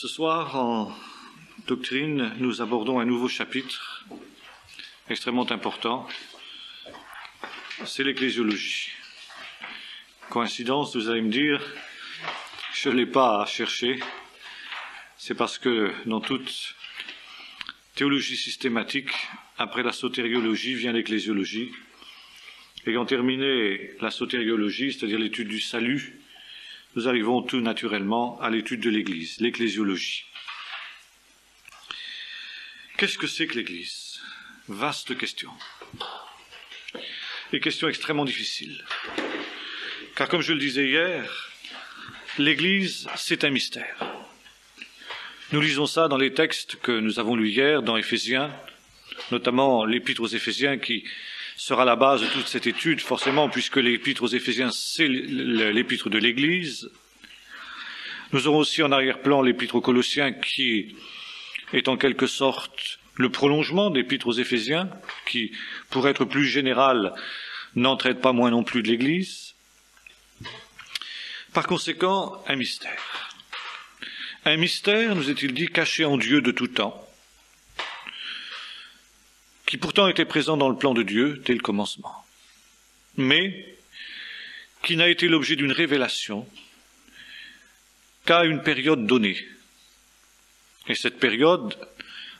Ce soir, en doctrine, nous abordons un nouveau chapitre extrêmement important, c'est l'ecclésiologie. Coïncidence, vous allez me dire, je ne l'ai pas à chercher, c'est parce que dans toute théologie systématique, après la sotériologie vient l'ecclésiologie. Ayant terminé la sotériologie, c'est-à-dire l'étude du salut, nous arrivons tout naturellement à l'étude de l'Église, l'ecclésiologie. Qu'est-ce que c'est que l'Église? Vaste question. Et question extrêmement difficile. Car comme je le disais hier, l'Église, c'est un mystère. Nous lisons ça dans les textes que nous avons lus hier, dans Éphésiens, notamment l'Épître aux Éphésiens qui sera la base de toute cette étude, forcément, puisque l'Épître aux Éphésiens, c'est l'Épître de l'Église. Nous aurons aussi en arrière-plan l'Épître aux Colossiens, qui est en quelque sorte le prolongement d'Épître aux Éphésiens, qui, pour être plus général, n'en traite pas moins non plus de l'Église. Par conséquent, un mystère. Un mystère, nous est-il dit, caché en Dieu de tout temps, qui pourtant était présent dans le plan de Dieu dès le commencement, mais qui n'a été l'objet d'une révélation qu'à une période donnée. Et cette période,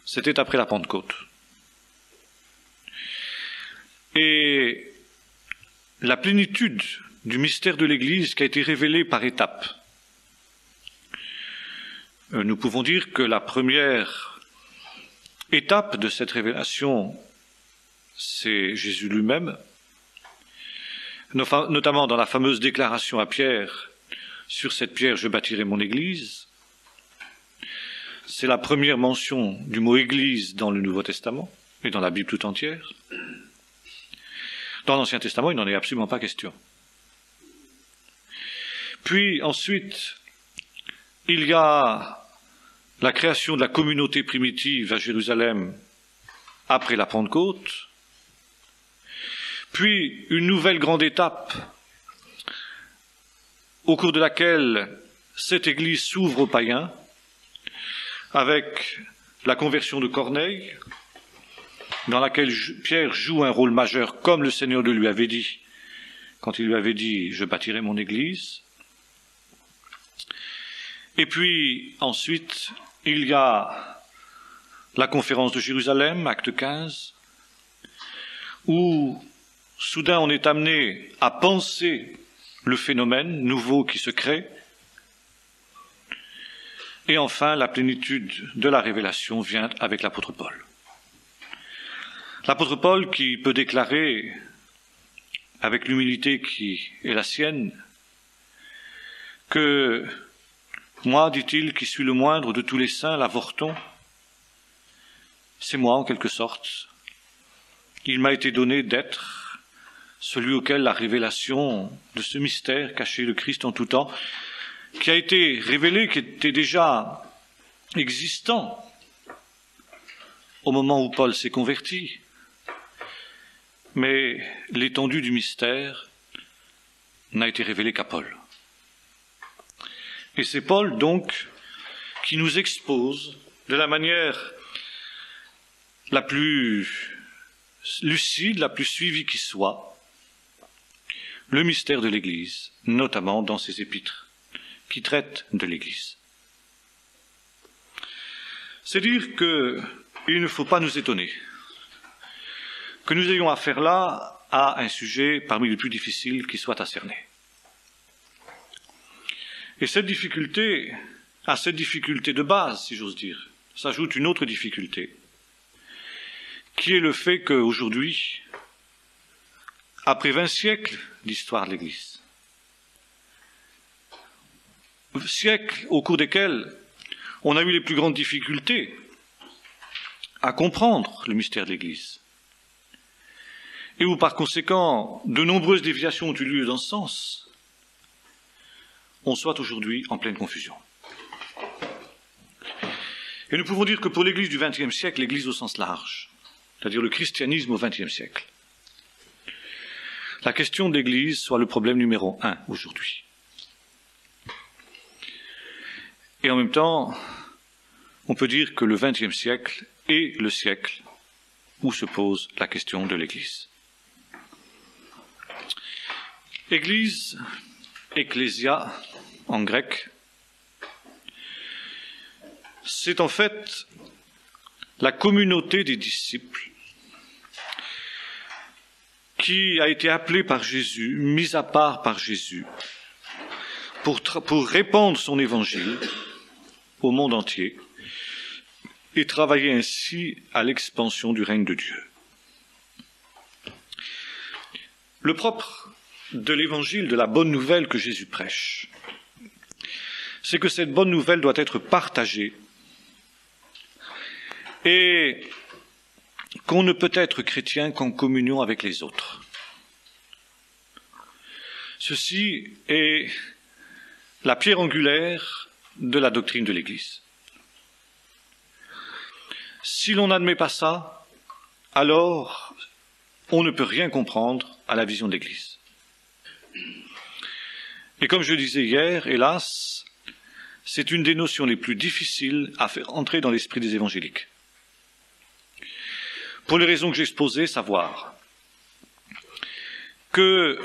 c'était après la Pentecôte. Et la plénitude du mystère de l'Église qui a été révélée par étapes. Nous pouvons dire que la première étape de cette révélation, c'est Jésus lui-même, notamment dans la fameuse déclaration à Pierre, « Sur cette pierre, je bâtirai mon Église ». C'est la première mention du mot « Église » dans le Nouveau Testament et dans la Bible tout entière. Dans l'Ancien Testament, il n'en est absolument pas question. Puis ensuite, il y a la création de la communauté primitive à Jérusalem après la Pentecôte, puis une nouvelle grande étape au cours de laquelle cette Église s'ouvre aux païens avec la conversion de Corneille, dans laquelle Pierre joue un rôle majeur comme le Seigneur le lui avait dit quand il lui avait dit « Je bâtirai mon Église ». Et puis ensuite, il y a la conférence de Jérusalem, acte 15, où soudain on est amené à penser le phénomène nouveau qui se crée. Et enfin, la plénitude de la révélation vient avec l'apôtre Paul. L'apôtre Paul qui peut déclarer, avec l'humilité qui est la sienne, que moi, dit-il, qui suis le moindre de tous les saints, l'avorton, c'est moi en quelque sorte. Il m'a été donné d'être celui auquel la révélation de ce mystère caché le Christ en tout temps, qui a été révélé, qui était déjà existant au moment où Paul s'est converti. Mais l'étendue du mystère n'a été révélée qu'à Paul. Et c'est Paul, donc, qui nous expose de la manière la plus lucide, la plus suivie qui soit, le mystère de l'Église, notamment dans ses épîtres, qui traitent de l'Église. C'est dire qu'il ne faut pas nous étonner que nous ayons affaire là à un sujet parmi les plus difficiles qui soit à cerner. Et à cette difficulté de base, si j'ose dire, s'ajoute une autre difficulté, qui est le fait qu'aujourd'hui, après 20 siècles d'histoire de l'Église, siècles au cours desquels on a eu les plus grandes difficultés à comprendre le mystère de l'Église, et où par conséquent de nombreuses déviations ont eu lieu dans ce sens, on soit aujourd'hui en pleine confusion. Et nous pouvons dire que pour l'Église du XXe siècle, l'Église au sens large, c'est-à-dire le christianisme au XXe siècle, la question de l'Église soit le problème numéro 1 aujourd'hui. Et en même temps, on peut dire que le XXe siècle est le siècle où se pose la question de l'Église. Église, ecclésia en grec, c'est en fait la communauté des disciples qui a été appelée par Jésus, mise à part par Jésus, pour répandre son évangile au monde entier et travailler ainsi à l'expansion du règne de Dieu. Le propre de l'évangile, de la bonne nouvelle que Jésus prêche, c'est que cette bonne nouvelle doit être partagée et qu'on ne peut être chrétien qu'en communion avec les autres. Ceci est la pierre angulaire de la doctrine de l'Église. Si l'on n'admet pas ça, alors on ne peut rien comprendre à la vision de l'Église. Et comme je le disais hier, hélas, c'est une des notions les plus difficiles à faire entrer dans l'esprit des évangéliques. Pour les raisons que j'ai exposées, savoir que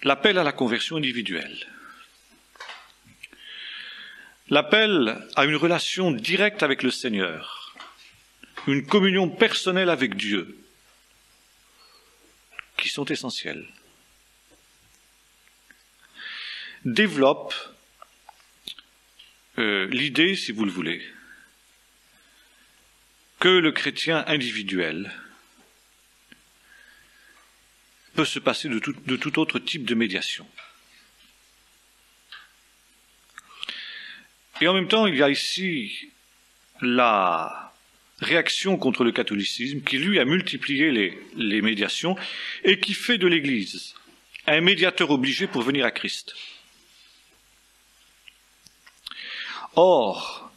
l'appel à la conversion individuelle, l'appel à une relation directe avec le Seigneur, une communion personnelle avec Dieu, qui sont essentielles, développe l'idée, si vous le voulez, que le chrétien individuel peut se passer de tout autre type de médiation. Et en même temps, il y a ici la réaction contre le catholicisme qui, lui, a multiplié les médiations et qui fait de l'Église un médiateur obligé pour venir à Christ. Or,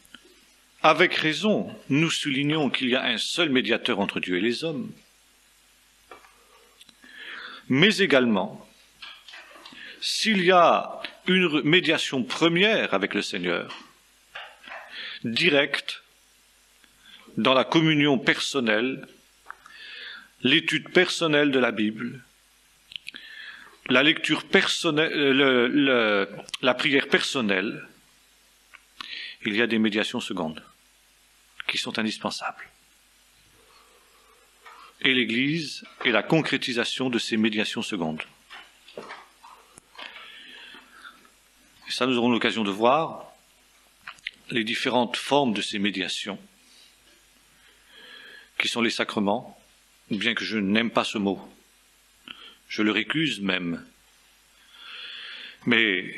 avec raison, nous soulignons qu'il y a un seul médiateur entre Dieu et les hommes, mais également, s'il y a une médiation première avec le Seigneur, directe, dans la communion personnelle, l'étude personnelle de la Bible, la lecture personnelle, la prière personnelle, il y a des médiations secondes qui sont indispensables. Et l'Église est la concrétisation de ces médiations secondes. Et ça, nous aurons l'occasion de voir les différentes formes de ces médiations, qui sont les sacrements, bien que je n'aime pas ce mot. Je le récuse même. Mais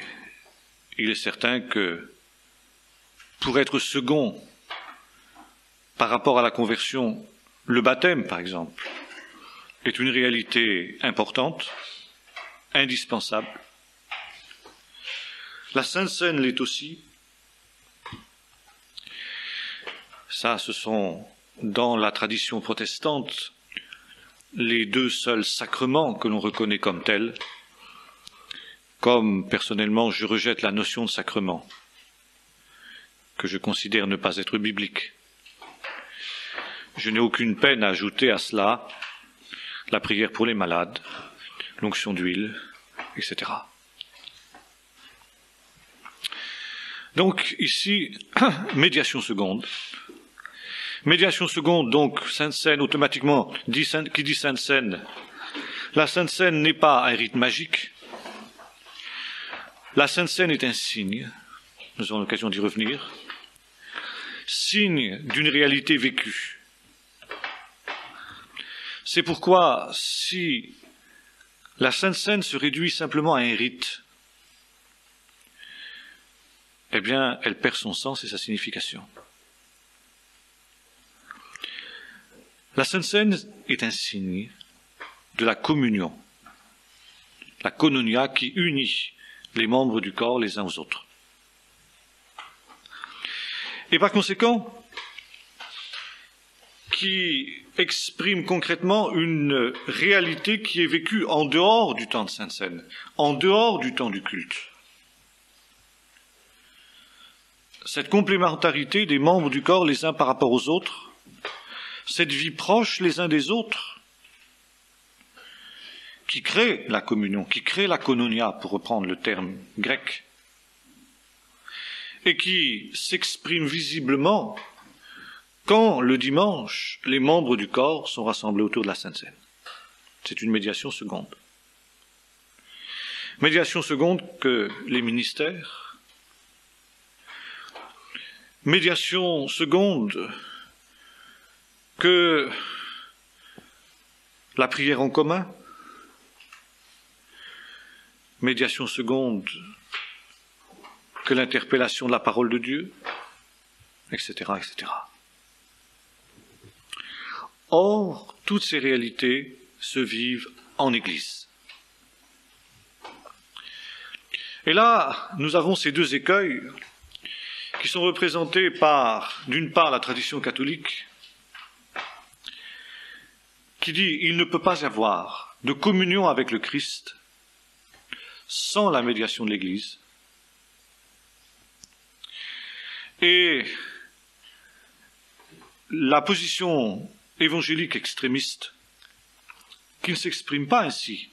il est certain que pour être second par rapport à la conversion, le baptême, par exemple, est une réalité importante, indispensable. La Sainte Seine l'est aussi. Ça, ce sont, dans la tradition protestante, les deux seuls sacrements que l'on reconnaît comme tels. Comme, personnellement, je rejette la notion de sacrement, que je considère ne pas être biblique. Je n'ai aucune peine à ajouter à cela la prière pour les malades, l'onction d'huile, etc. Donc ici, médiation seconde. Médiation seconde, donc Sainte Seine, automatiquement, qui dit Sainte Seine, la Sainte Seine n'est pas un rite magique. La Sainte Seine est un signe, nous aurons l'occasion d'y revenir, signe d'une réalité vécue. C'est pourquoi, si la Sainte Seine se réduit simplement à un rite, eh bien, elle perd son sens et sa signification. La Sainte Seine est un signe de la communion, la koinonia qui unit les membres du corps les uns aux autres. Et par conséquent, qui exprime concrètement une réalité qui est vécue en dehors du temps de Sainte Seine, en dehors du temps du culte. cette complémentarité des membres du corps les uns par rapport aux autres, cette vie proche les uns des autres, qui crée la communion, qui crée la koinonia, pour reprendre le terme grec, et qui s'exprime visiblement quand, le dimanche, les membres du corps sont rassemblés autour de la Sainte Seine. C'est une médiation seconde. Médiation seconde que les ministères, médiation seconde que la prière en commun, médiation seconde que l'interpellation de la parole de Dieu, etc., etc. Or, toutes ces réalités se vivent en Église. Et là, nous avons ces deux écueils qui sont représentés par, d'une part, la tradition catholique, qui dit « il ne peut pas y avoir de communion avec le Christ sans la médiation de l'Église ». Et la position évangélique extrémiste qui ne s'exprime pas ainsi.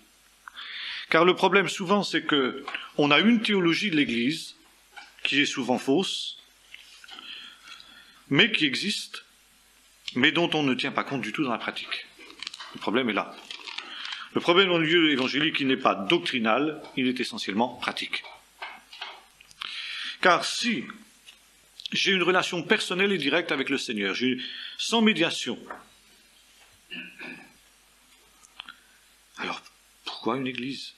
Car le problème souvent, c'est que on a une théologie de l'Église qui est souvent fausse, mais qui existe, mais dont on ne tient pas compte du tout dans la pratique. Le problème est là. Le problème dans le lieu évangélique, il n'est pas doctrinal, il est essentiellement pratique. Car si j'ai une relation personnelle et directe avec le Seigneur, sans médiation, alors pourquoi une église?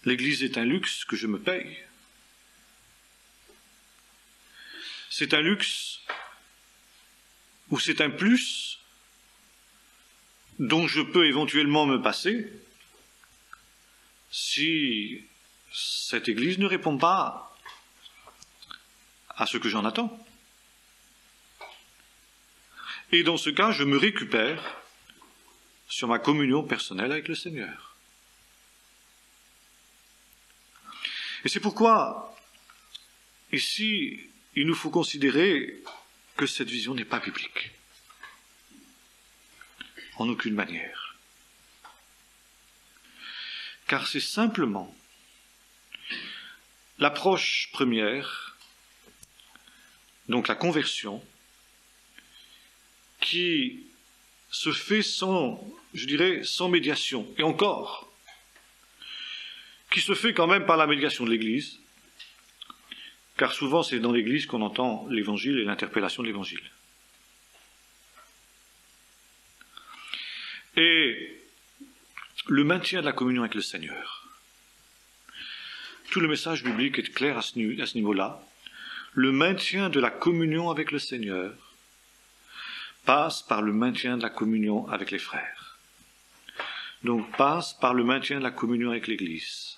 L'église est un luxe que je me paye. C'est un luxe ou c'est un plus dont je peux éventuellement me passer si cette église ne répond pas à ce que j'en attends. Et dans ce cas, je me récupère sur ma communion personnelle avec le Seigneur. Et c'est pourquoi, ici, il nous faut considérer que cette vision n'est pas biblique. En aucune manière. Car c'est simplement l'approche première, donc la conversion, qui se fait sans médiation, et encore, qui se fait quand même par la médiation de l'Église, car souvent c'est dans l'Église qu'on entend l'Évangile et l'interpellation de l'Évangile. Et le maintien de la communion avec le Seigneur. Tout le message biblique est clair à ce niveau-là. Le maintien de la communion avec le Seigneur passe par le maintien de la communion avec les frères. Donc passe par le maintien de la communion avec l'Église.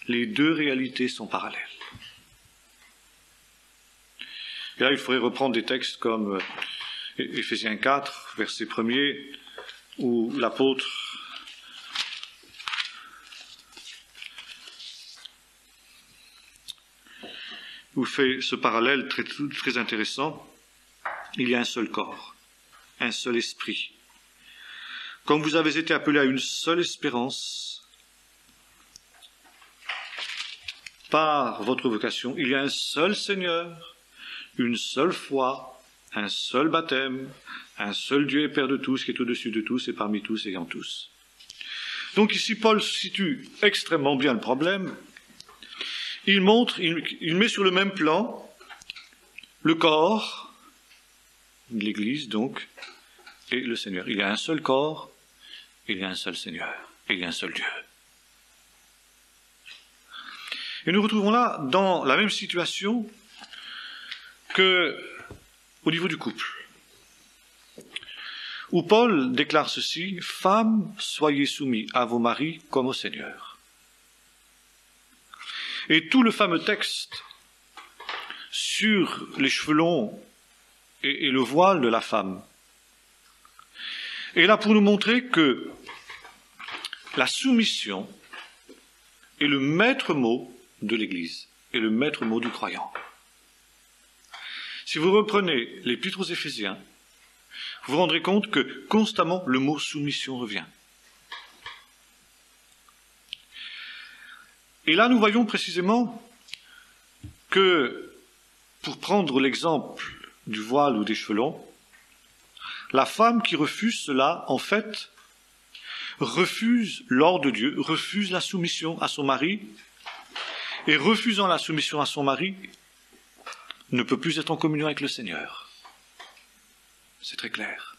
Les deux réalités sont parallèles. Et là, il faudrait reprendre des textes comme Éphésiens 4, verset 1er, où l'apôtre vous fait ce parallèle très, très intéressant. Il y a un seul corps, un seul esprit. Comme vous avez été appelés à une seule espérance, par votre vocation, il y a un seul Seigneur, une seule foi, un seul baptême, un seul Dieu et Père de tous, qui est au-dessus de tous et parmi tous et en tous. Donc ici, Paul situe extrêmement bien le problème. Il met sur le même plan le corps, l'Église donc, et le Seigneur. Il y a un seul corps, il y a un seul Seigneur, et il y a un seul Dieu. Et nous retrouvons là dans la même situation que au niveau du couple, où Paul déclare ceci: « Femmes, soyez soumis à vos maris comme au Seigneur. » Et tout le fameux texte sur les cheveux longs et le voile de la femme est là pour nous montrer que la soumission est le maître mot de l'Église et le maître mot du croyant. Si vous reprenez l'Épître aux Éphésiens, vous vous rendrez compte que constamment le mot soumission revient. Et là, nous voyons précisément que, pour prendre l'exemple du voile ou des cheveux longs, la femme qui refuse cela, en fait, refuse l'ordre de Dieu, refuse la soumission à son mari, et refusant la soumission à son mari, ne peut plus être en communion avec le Seigneur. C'est très clair.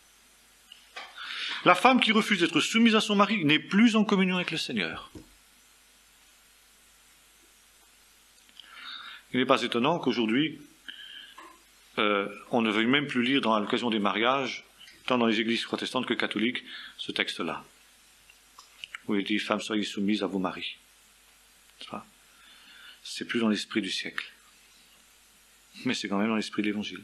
La femme qui refuse d'être soumise à son mari n'est plus en communion avec le Seigneur. Il n'est pas étonnant qu'aujourd'hui, on ne veuille même plus lire à l'occasion des mariages, tant dans les églises protestantes que catholiques, ce texte-là, où il dit « Femmes, soyez soumises à vos maris ». C'est plus dans l'esprit du siècle, mais c'est quand même dans l'esprit de l'Évangile.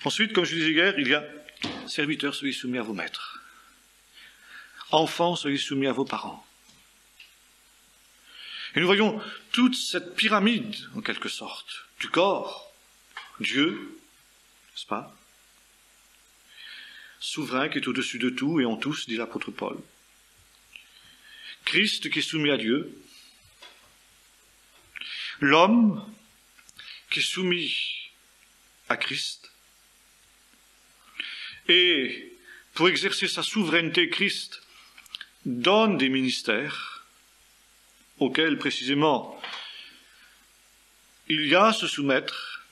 Ensuite, comme je disais hier, il y a « Serviteurs, soyez soumis à vos maîtres ». « Enfants, soyez soumis à vos parents ». Et nous voyons toute cette pyramide, en quelque sorte, du corps, Dieu, n'est-ce pas, souverain qui est au-dessus de tout et en tous, dit l'apôtre Paul. Christ qui est soumis à Dieu, l'homme qui est soumis à Christ, et pour exercer sa souveraineté, Christ donne des ministères auxquels précisément il y a à se soumettre,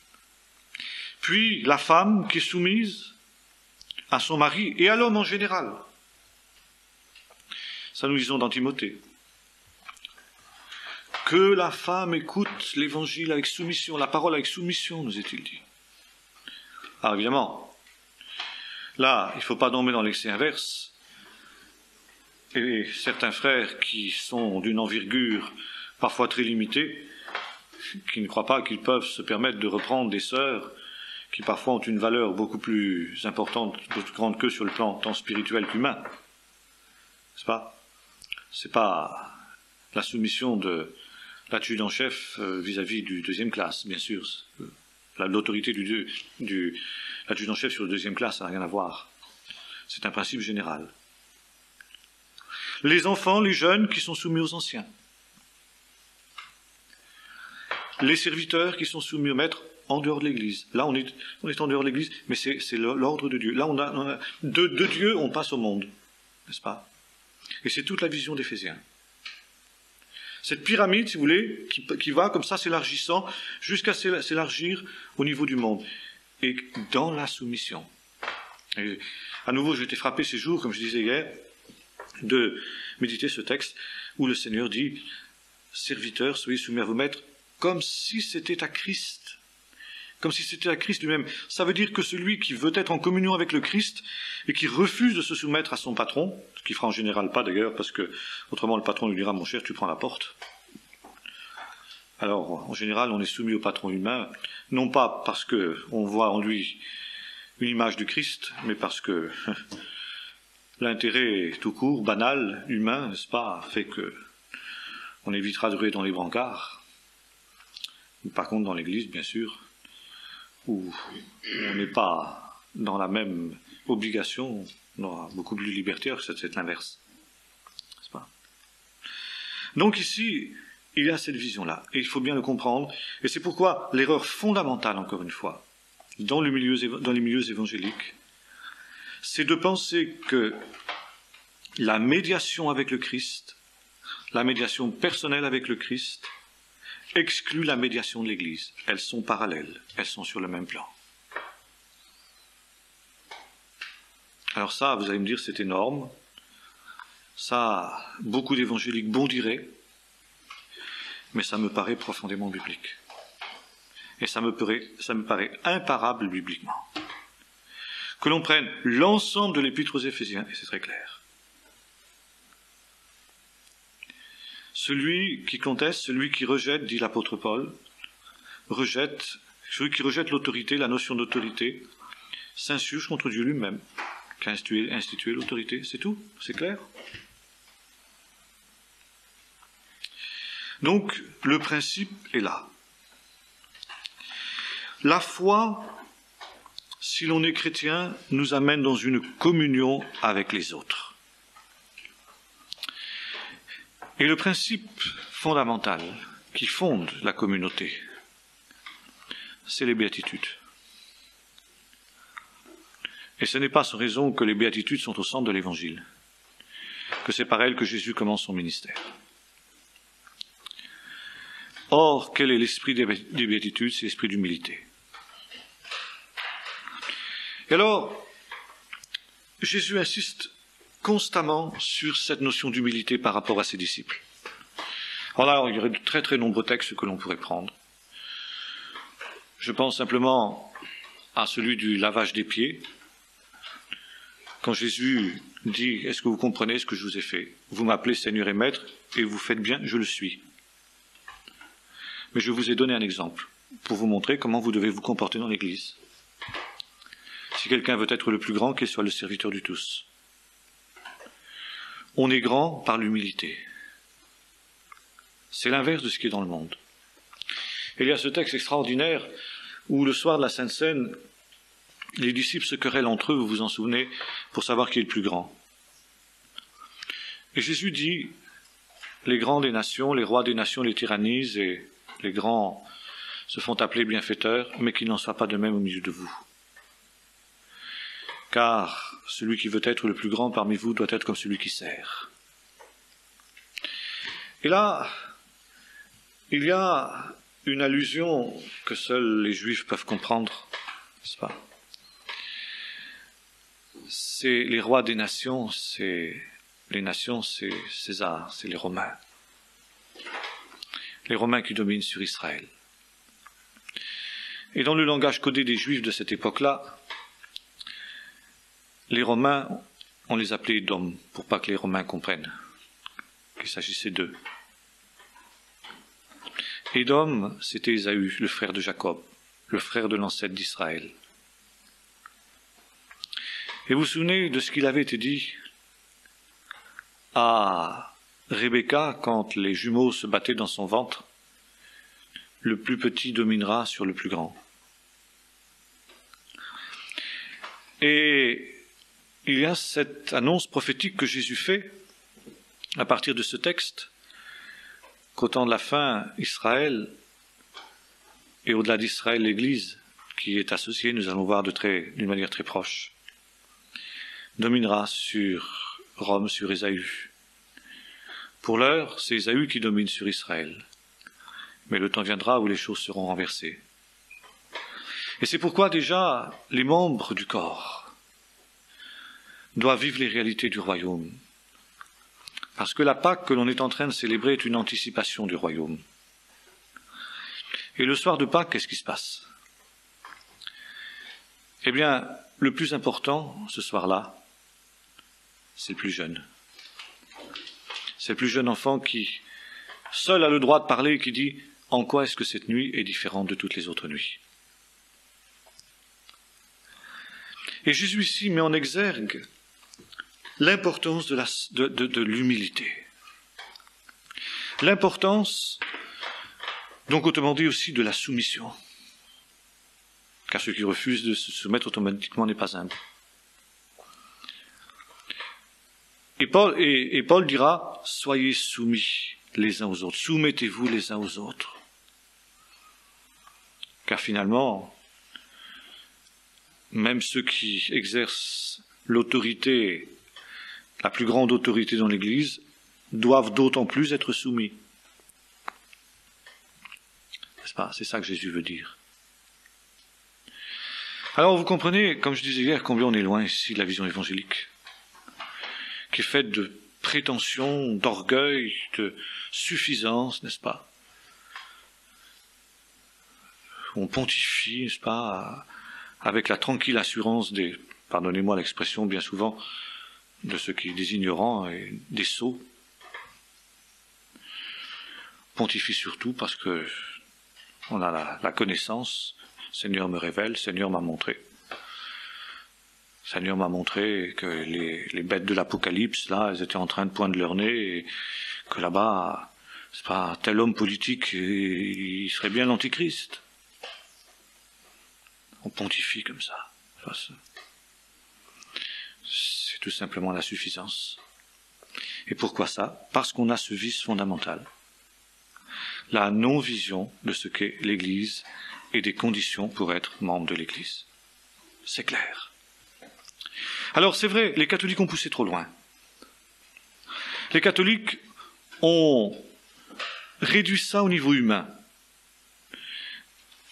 puis la femme qui est soumise à son mari et à l'homme en général. Ça nous disons dans Timothée. Que la femme écoute l'évangile avec soumission, la parole avec soumission, nous est-il dit. Alors évidemment, là, il ne faut pas tomber dans l'excès inverse. Et certains frères qui sont d'une envergure parfois très limitée, qui ne croient pas qu'ils peuvent se permettre de reprendre des sœurs qui parfois ont une valeur beaucoup plus importante, plus grande que sur le plan tant spirituel qu'humain. N'est-ce pas? C'est pas la soumission de l'adjudant-chef vis-à-vis du deuxième classe, bien sûr. L'autorité de l'adjudant-chef sur le deuxième classe, ça n'a rien à voir. C'est un principe général. Les enfants, les jeunes qui sont soumis aux anciens. Les serviteurs qui sont soumis au maître en dehors de l'Église. Là, on est en dehors de l'Église, mais c'est l'ordre de Dieu. Là, de Dieu, on passe au monde, n'est-ce pas? Et c'est toute la vision d'Éphésiens. Cette pyramide, si vous voulez, qui va comme ça s'élargissant, jusqu'à s'élargir au niveau du monde. Et dans la soumission. Et à nouveau, j'ai été frappé ces jours, comme je disais hier, de méditer ce texte où le Seigneur dit « Serviteurs, soyez soumis à vos maîtres comme si c'était à Christ. » Comme si c'était à Christ lui-même. Ça veut dire que celui qui veut être en communion avec le Christ et qui refuse de se soumettre à son patron, ce qu'il fera en général pas d'ailleurs, parce que autrement le patron lui dira « Mon cher, tu prends la porte ». Alors, en général, on est soumis au patron humain, non pas parce qu'on voit en lui une image du Christ, mais parce que l'intérêt tout court, banal, humain, n'est-ce pas, fait que on évitera de rouler dans les brancards. Par contre, dans l'Église, bien sûr, où on n'est pas dans la même obligation, on aura beaucoup plus de liberté, alors que c'est l'inverse. N'est-ce pas? Donc ici, il y a cette vision-là, et il faut bien le comprendre, et c'est pourquoi l'erreur fondamentale, encore une fois, dans les milieux évangéliques, c'est de penser que la médiation avec le Christ, la médiation personnelle avec le Christ, exclut la médiation de l'Église. Elles sont parallèles, elles sont sur le même plan. Alors ça, vous allez me dire, c'est énorme. Ça, beaucoup d'évangéliques bondiraient, mais ça me paraît profondément biblique. Et ça me paraît imparable bibliquement. Que l'on prenne l'ensemble de l'Épître aux Éphésiens, et c'est très clair. Celui qui conteste, celui qui rejette, dit l'apôtre Paul, celui qui rejette l'autorité, la notion d'autorité, s'insurge contre Dieu lui-même, qui a institué l'autorité. C'est tout, c'est clair. Donc, le principe est là. La foi, si l'on est chrétien, nous amène dans une communion avec les autres. Et le principe fondamental qui fonde la communauté, c'est les béatitudes. Et ce n'est pas sans raison que les béatitudes sont au centre de l'Évangile, que c'est par elles que Jésus commence son ministère. Or, quel est l'esprit des béatitudes? C'est l'esprit d'humilité. Et alors, Jésus insiste constamment sur cette notion d'humilité par rapport à ses disciples. Alors là, il y aurait de très très nombreux textes que l'on pourrait prendre. Je pense simplement à celui du lavage des pieds. Quand Jésus dit « Est-ce que vous comprenez ce que je vous ai fait? Vous m'appelez Seigneur et Maître, et vous faites bien, je le suis. Mais je vous ai donné un exemple pour vous montrer comment vous devez vous comporter dans l'Église. Si quelqu'un veut être le plus grand, qu'il soit le serviteur du tous. On est grand par l'humilité. C'est l'inverse de ce qui est dans le monde. Et il y a ce texte extraordinaire où le soir de la Sainte Seine, les disciples se querellent entre eux, vous vous en souvenez, pour savoir qui est le plus grand. Et Jésus dit, les grands des nations, les rois des nations les tyrannisent et les grands se font appeler bienfaiteurs, mais qu'il n'en soit pas de même au milieu de vous. Car celui qui veut être le plus grand parmi vous doit être comme celui qui sert. Et là, il y a une allusion que seuls les Juifs peuvent comprendre, n'est-ce pas? C'est les rois des nations, c'est César, c'est les Romains. Les Romains qui dominent sur Israël. Et dans le langage codé des Juifs de cette époque-là, les Romains, on les appelait Édom, pour pas que les Romains comprennent qu'il s'agissait d'eux. Édom, c'était Ésaü, le frère de Jacob, le frère de l'ancêtre d'Israël. Et vous vous souvenez de ce qu'il avait été dit à Rebecca quand les jumeaux se battaient dans son ventre? Le plus petit dominera sur le plus grand. Et il y a cette annonce prophétique que Jésus fait à partir de ce texte, qu'au temps de la fin, Israël, et au-delà d'Israël, l'Église, qui est associée, nous allons voir d'une manière très proche, dominera sur Rome, sur Ésaü. Pour l'heure, c'est Ésaü qui domine sur Israël. Mais le temps viendra où les choses seront renversées. Et c'est pourquoi déjà les membres du corps doivent vivre les réalités du royaume. Parce que la Pâque que l'on est en train de célébrer est une anticipation du royaume. Et le soir de Pâques, qu'est-ce qui se passe? Eh bien, le plus important, ce soir-là, c'est le plus jeune. C'est le plus jeune enfant qui, seul, a le droit de parler et qui dit « En quoi est-ce que cette nuit est différente de toutes les autres nuits ?» Et Jésus ici met en exergue l'importance de l'humilité. L'importance, donc autrement dit aussi, de la soumission. Car ceux qui refusent de se soumettre automatiquement n'est pas humble. Et Paul dira, soyez soumis les uns aux autres, soumettez-vous les uns aux autres. Car finalement, même ceux qui exercent l'autorité, la plus grande autorité dans l'Église, doivent d'autant plus être soumis. N'est-ce pas? C'est ça que Jésus veut dire. Alors vous comprenez, comme je disais hier, combien on est loin ici de la vision évangélique, qui est faite de prétention, d'orgueil, de suffisance, n'est-ce pas? On pontifie, n'est-ce pas, avec la tranquille assurance des, pardonnez-moi l'expression bien souvent, de ceux qui des ignorants et des sots. Pontifie surtout parce que on a la connaissance. Seigneur me révèle, Seigneur m'a montré. Seigneur m'a montré que les bêtes de l'Apocalypse, là, elles étaient en train de poindre leur nez et que là-bas, c'est pas tel homme politique, il serait bien l'antichrist. On pontifie comme ça. C'est tout simplement la suffisance. Et pourquoi ça? Parce qu'on a ce vice fondamental. La non-vision de ce qu'est l'Église et des conditions pour être membre de l'Église. C'est clair. Alors c'est vrai, les catholiques ont poussé trop loin. Les catholiques ont réduit ça au niveau humain.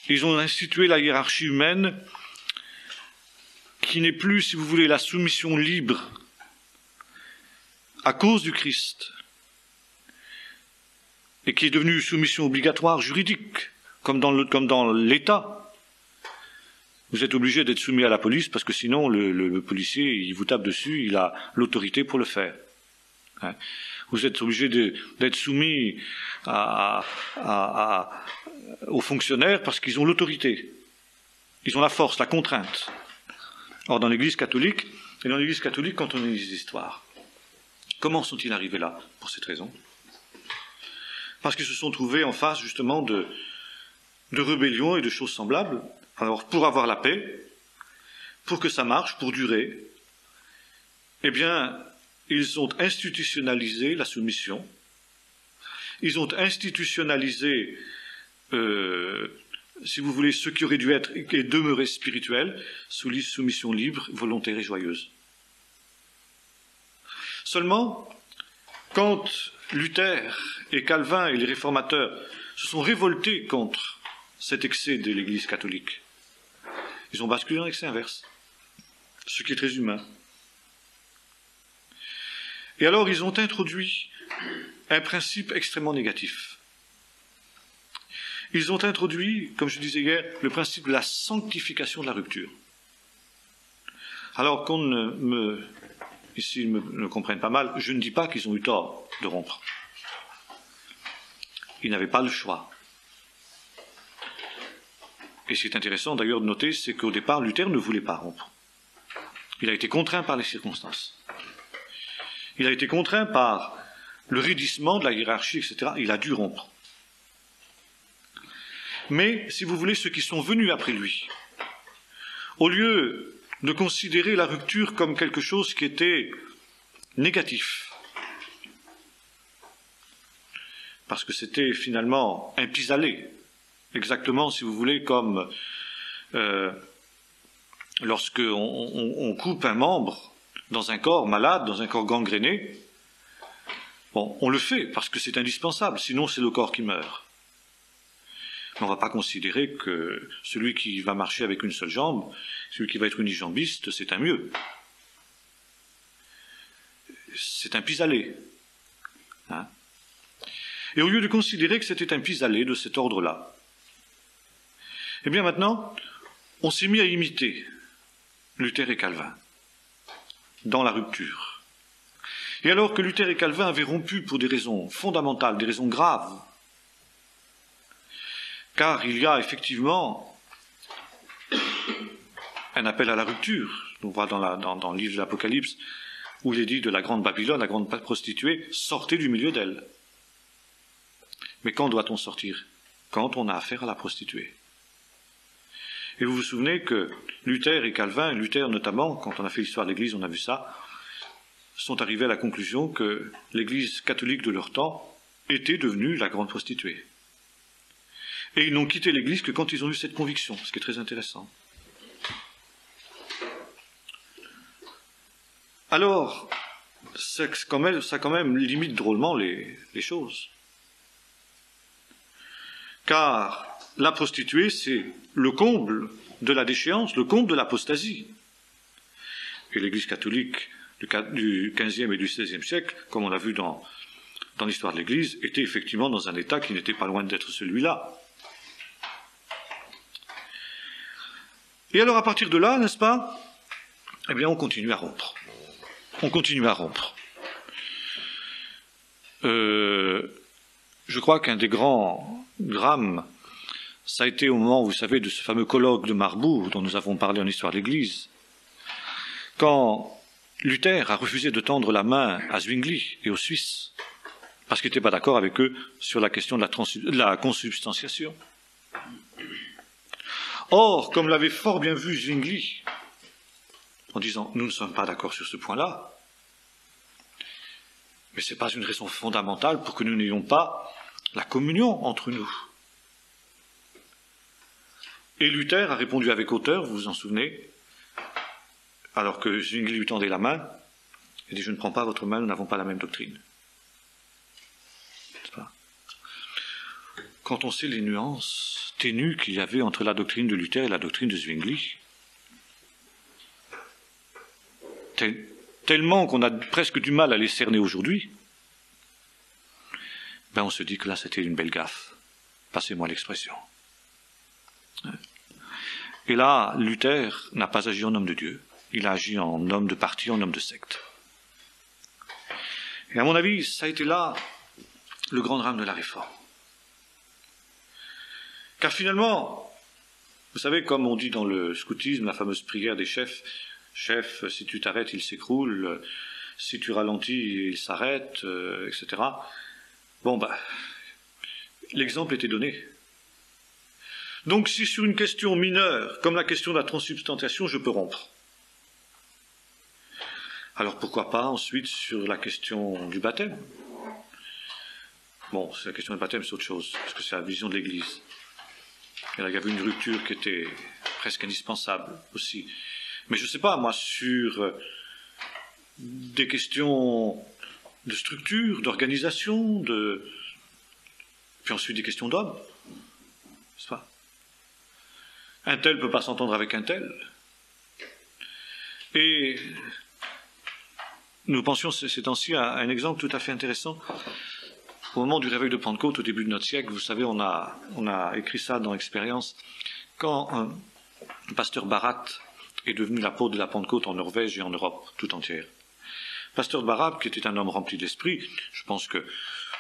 Ils ont institué la hiérarchie humaine qui n'est plus, si vous voulez, la soumission libre à cause du Christ et qui est devenue soumission obligatoire juridique, comme dans l'État. Vous êtes obligé d'être soumis à la police parce que sinon le policier, il vous tape dessus, il a l'autorité pour le faire. Vous êtes obligé d'être soumis aux fonctionnaires parce qu'ils ont l'autorité. Ils ont la force, la contrainte. Or, dans l'Église catholique, quand on lit les histoires, comment sont-ils arrivés là? Pour cette raison. Parce qu'ils se sont trouvés en face, justement, de rébellions et de choses semblables. Alors, pour avoir la paix, pour que ça marche, pour durer, eh bien, ils ont institutionnalisé la soumission. Ils ont institutionnalisé, si vous voulez, ce qui aurait dû être et demeurer spirituel, sous la soumission libre, volontaire et joyeuse. Seulement, quand Luther et Calvin et les réformateurs se sont révoltés contre cet excès de l'Église catholique, ils ont basculé dans l'excès inverse, ce qui est très humain. Et alors, ils ont introduit un principe extrêmement négatif. Ils ont introduit, comme je disais hier, le principe de la sanctification de la rupture. Alors qu'on ici me comprenne pas mal, je ne dis pas qu'ils ont eu tort de rompre. Ils n'avaient pas le choix. Et ce qui est intéressant d'ailleurs de noter, c'est qu'au départ, Luther ne voulait pas rompre. Il a été contraint par les circonstances. Il a été contraint par le raidissement de la hiérarchie, etc. Il a dû rompre. Mais, si vous voulez, ceux qui sont venus après lui, au lieu de considérer la rupture comme quelque chose qui était négatif, parce que c'était finalement un pis-aller, exactement, si vous voulez, comme lorsque on coupe un membre dans un corps malade, dans un corps gangréné, bon, on le fait parce que c'est indispensable, sinon c'est le corps qui meurt. Mais on ne va pas considérer que celui qui va marcher avec une seule jambe, celui qui va être unijambiste, c'est un mieux. C'est un pis-aller. Hein? Et au lieu de considérer que c'était un pis-aller de cet ordre-là, eh bien maintenant, on s'est mis à imiter Luther et Calvin dans la rupture. Et alors que Luther et Calvin avaient rompu pour des raisons fondamentales, des raisons graves, car il y a effectivement un appel à la rupture. On voit dans le livre de l'Apocalypse où il est dit de la grande Babylone, la grande prostituée, sortez du milieu d'elle. Mais quand doit-on sortir? Quand on a affaire à la prostituée. Et vous vous souvenez que Luther et Calvin, Luther notamment, quand on a fait l'histoire de l'Église, on a vu ça, sont arrivés à la conclusion que l'Église catholique de leur temps était devenue la grande prostituée. Et ils n'ont quitté l'Église que quand ils ont eu cette conviction, ce qui est très intéressant. Alors, ça quand même limite drôlement les choses. Car la prostituée, c'est le comble de la déchéance, le comble de l'apostasie. Et l'Église catholique du XVe et du XVIe siècle, comme on l'a vu dans l'histoire de l'Église, était effectivement dans un état qui n'était pas loin d'être celui-là. Et alors, à partir de là, n'est-ce pas, eh bien, on continue à rompre. On continue à rompre. Je crois qu'un des grands drames, ça a été au moment, vous savez, de ce fameux colloque de Marbourg dont nous avons parlé en histoire de l'Église, quand Luther a refusé de tendre la main à Zwingli et aux Suisses parce qu'il n'était pas d'accord avec eux sur la question de la consubstantiation. Or, comme l'avait fort bien vu Zwingli, en disant « nous ne sommes pas d'accord sur ce point-là », mais ce n'est pas une raison fondamentale pour que nous n'ayons pas la communion entre nous. Et Luther a répondu avec hauteur, vous vous en souvenez, alors que Zwingli lui tendait la main, il dit « je ne prends pas votre main, nous n'avons pas la même doctrine ». Quand on sait les nuances ténues qu'il y avait entre la doctrine de Luther et la doctrine de Zwingli, tellement qu'on a presque du mal à les cerner aujourd'hui, ben on se dit que là c'était une belle gaffe. Passez-moi l'expression. Et là, Luther n'a pas agi en homme de Dieu, il a agi en homme de parti, en homme de secte. Et à mon avis, ça a été là le grand drame de la Réforme. Car finalement, vous savez, comme on dit dans le scoutisme, la fameuse prière des chefs, « Chef, si tu t'arrêtes, il s'écroule, si tu ralentis, il s'arrête, etc. » Bon, l'exemple était donné. Donc si sur une question mineure, comme la question de la transsubstantiation, je peux rompre, alors pourquoi pas ensuite sur la question du baptême? Bon, la question du baptême, c'est autre chose, parce que c'est la vision de l'Église. Il y avait une rupture qui était presque indispensable aussi. Mais je ne sais pas, moi, sur des questions de structure, d'organisation, puis ensuite des questions d'hommes, n'est-ce pas? Un tel ne peut pas s'entendre avec un tel. Et nous pensions ces temps-ci à un exemple tout à fait intéressant. Au moment du réveil de Pentecôte, au début de notre siècle, vous savez, on a écrit ça dans l'expérience, quand le pasteur Barat est devenu l'apôtre de la Pentecôte en Norvège et en Europe tout entière. Pasteur Barat, qui était un homme rempli d'esprit, je pense que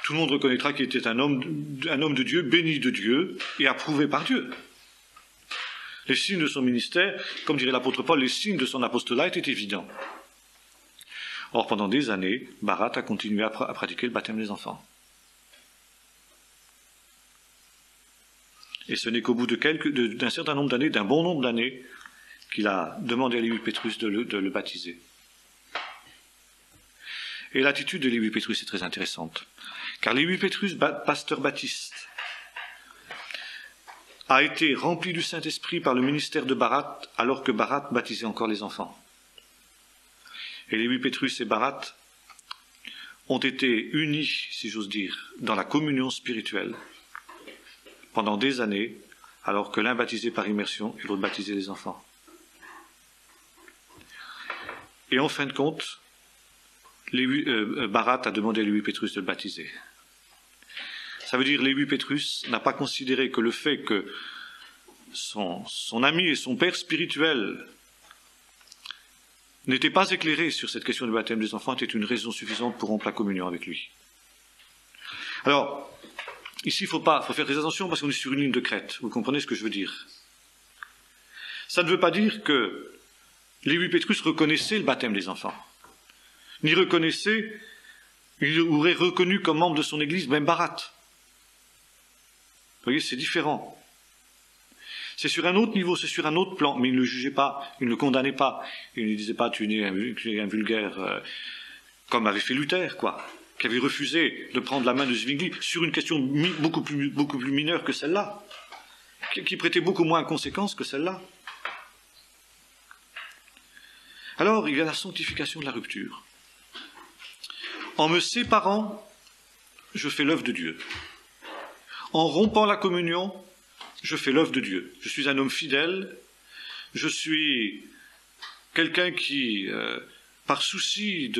tout le monde reconnaîtra qu'il était un homme de Dieu, béni de Dieu et approuvé par Dieu. Les signes de son ministère, comme dirait l'apôtre Paul, les signes de son apostolat étaient évidents. Or, pendant des années, Barat a continué à pratiquer le baptême des enfants. Et ce n'est qu'au bout d'un certain nombre d'années, d'un bon nombre d'années, qu'il a demandé à Lévi Pétrus de le baptiser. Et l'attitude de Lévi Pétrus est très intéressante. Car Lévi Pétrus, pasteur baptiste, a été rempli du Saint-Esprit par le ministère de Barat, alors que Barat baptisait encore les enfants. Et Lévi Pétrus et Barat ont été unis, si j'ose dire, dans la communion spirituelle, pendant des années, alors que l'un baptisait par immersion et l'autre baptisait les enfants. Et en fin de compte, Barat a demandé à Lévi Pétrus de le baptiser. Ça veut dire que Lévi Pétrus n'a pas considéré que le fait que son ami et son père spirituel n'étaient pas éclairés sur cette question du baptême des enfants était une raison suffisante pour rompre la communion avec lui. Alors, ici, il faut faire très attention parce qu'on est sur une ligne de crête. Vous comprenez ce que je veux dire? Ça ne veut pas dire que Lévi Pétrus reconnaissait le baptême des enfants, ni reconnaissait, il aurait reconnu comme membre de son église même Barat. Vous voyez, c'est différent. C'est sur un autre niveau, c'est sur un autre plan, mais il ne le jugeait pas, il ne le condamnait pas, il ne disait pas tu es un vulgaire, comme avait fait Luther, quoi, qui avait refusé de prendre la main de Zwingli sur une question beaucoup plus mineure que celle-là, qui prêtait beaucoup moins de conséquences que celle-là. Alors, il y a la sanctification de la rupture. En me séparant, je fais l'œuvre de Dieu. En rompant la communion, je fais l'œuvre de Dieu. Je suis un homme fidèle, je suis quelqu'un qui, par souci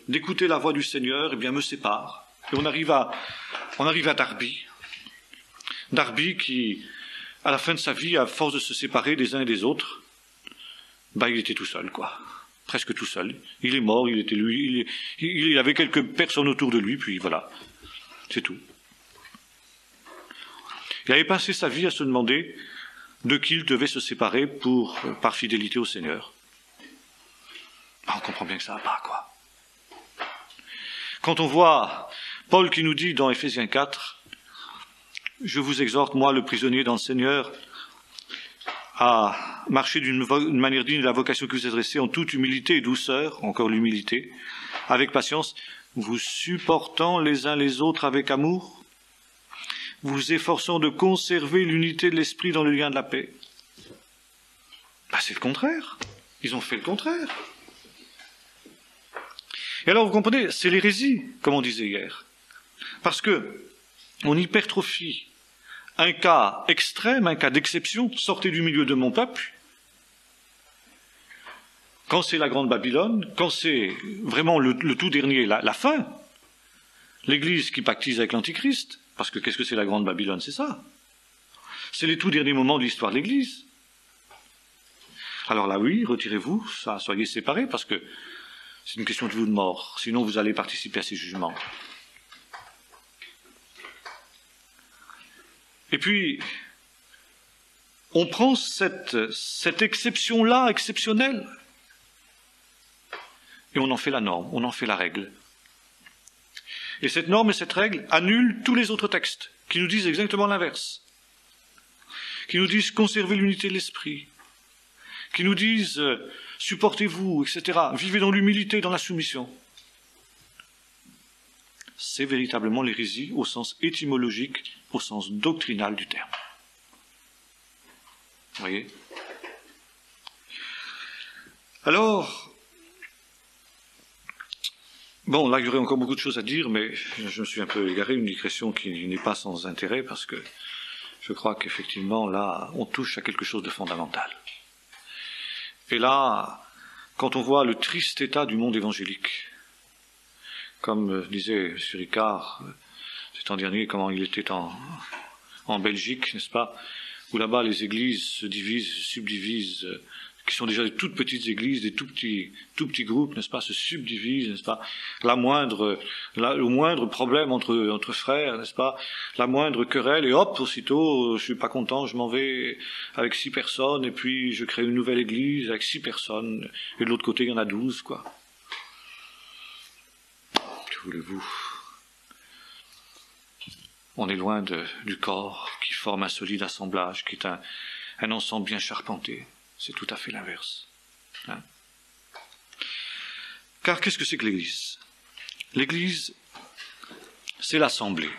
d'écouter la voix du Seigneur, eh bien, me sépare. Et on arrive à Darby. Darby qui, à la fin de sa vie, à force de se séparer des uns et des autres, il était tout seul, quoi. Presque tout seul. Il est mort, il avait quelques personnes autour de lui, puis voilà. C'est tout. Il avait passé sa vie à se demander de qui il devait se séparer par fidélité au Seigneur. On comprend bien que ça va pas, quoi. Quand on voit Paul qui nous dit dans Éphésiens 4, « Je vous exhorte, moi le prisonnier dans le Seigneur, à marcher d'une manière digne de la vocation que vous adressez en toute humilité et douceur, encore l'humilité, avec patience, vous supportant les uns les autres avec amour, vous efforçant de conserver l'unité de l'esprit dans le lien de la paix. » C'est le contraire. Ils ont fait le contraire. Et alors, vous comprenez, c'est l'hérésie, comme on disait hier. Parce que on hypertrophie un cas extrême, un cas d'exception, sortez du milieu de mon peuple. Quand c'est la Grande Babylone, quand c'est vraiment le tout dernier, la fin, l'Église qui pactise avec l'Antichrist, parce que qu'est-ce que c'est la Grande Babylone? C'est ça. C'est les tout derniers moments de l'histoire de l'Église. Alors là, oui, retirez-vous, ça, soyez séparés, parce que c'est une question de vie ou de mort. Sinon, vous allez participer à ces jugements. Et puis, on prend cette exception-là, exceptionnelle, et on en fait la norme, on en fait la règle. Et cette norme et cette règle annulent tous les autres textes, qui nous disent exactement l'inverse, qui nous disent conservez l'unité de l'esprit, qui nous disent supportez-vous, etc. Vivez dans l'humilité, dans la soumission. C'est véritablement l'hérésie au sens étymologique, au sens doctrinal du terme. Vous voyez? Alors, bon, là, il y aurait encore beaucoup de choses à dire, mais je me suis un peu égaré, une digression qui n'est pas sans intérêt, parce que je crois qu'effectivement, là, on touche à quelque chose de fondamental. Et là, quand on voit le triste état du monde évangélique, comme disait M. Ricard, cet an dernier, comment il était en Belgique, n'est-ce pas, où là-bas les églises se divisent, se subdivisent, qui sont déjà des toutes petites églises, des tout petits groupes, n'est-ce pas, se subdivisent, n'est-ce pas, le moindre problème entre frères, n'est-ce pas, la moindre querelle, et hop, aussitôt, je suis pas content, je m'en vais avec 6 personnes, et puis je crée une nouvelle église avec 6 personnes, et de l'autre côté, il y en a 12, quoi. Que voulez-vous? On est loin du corps qui forme un solide assemblage, qui est un ensemble bien charpenté. C'est tout à fait l'inverse. Hein? Car qu'est-ce que c'est que l'Église? L'Église, c'est l'assemblée,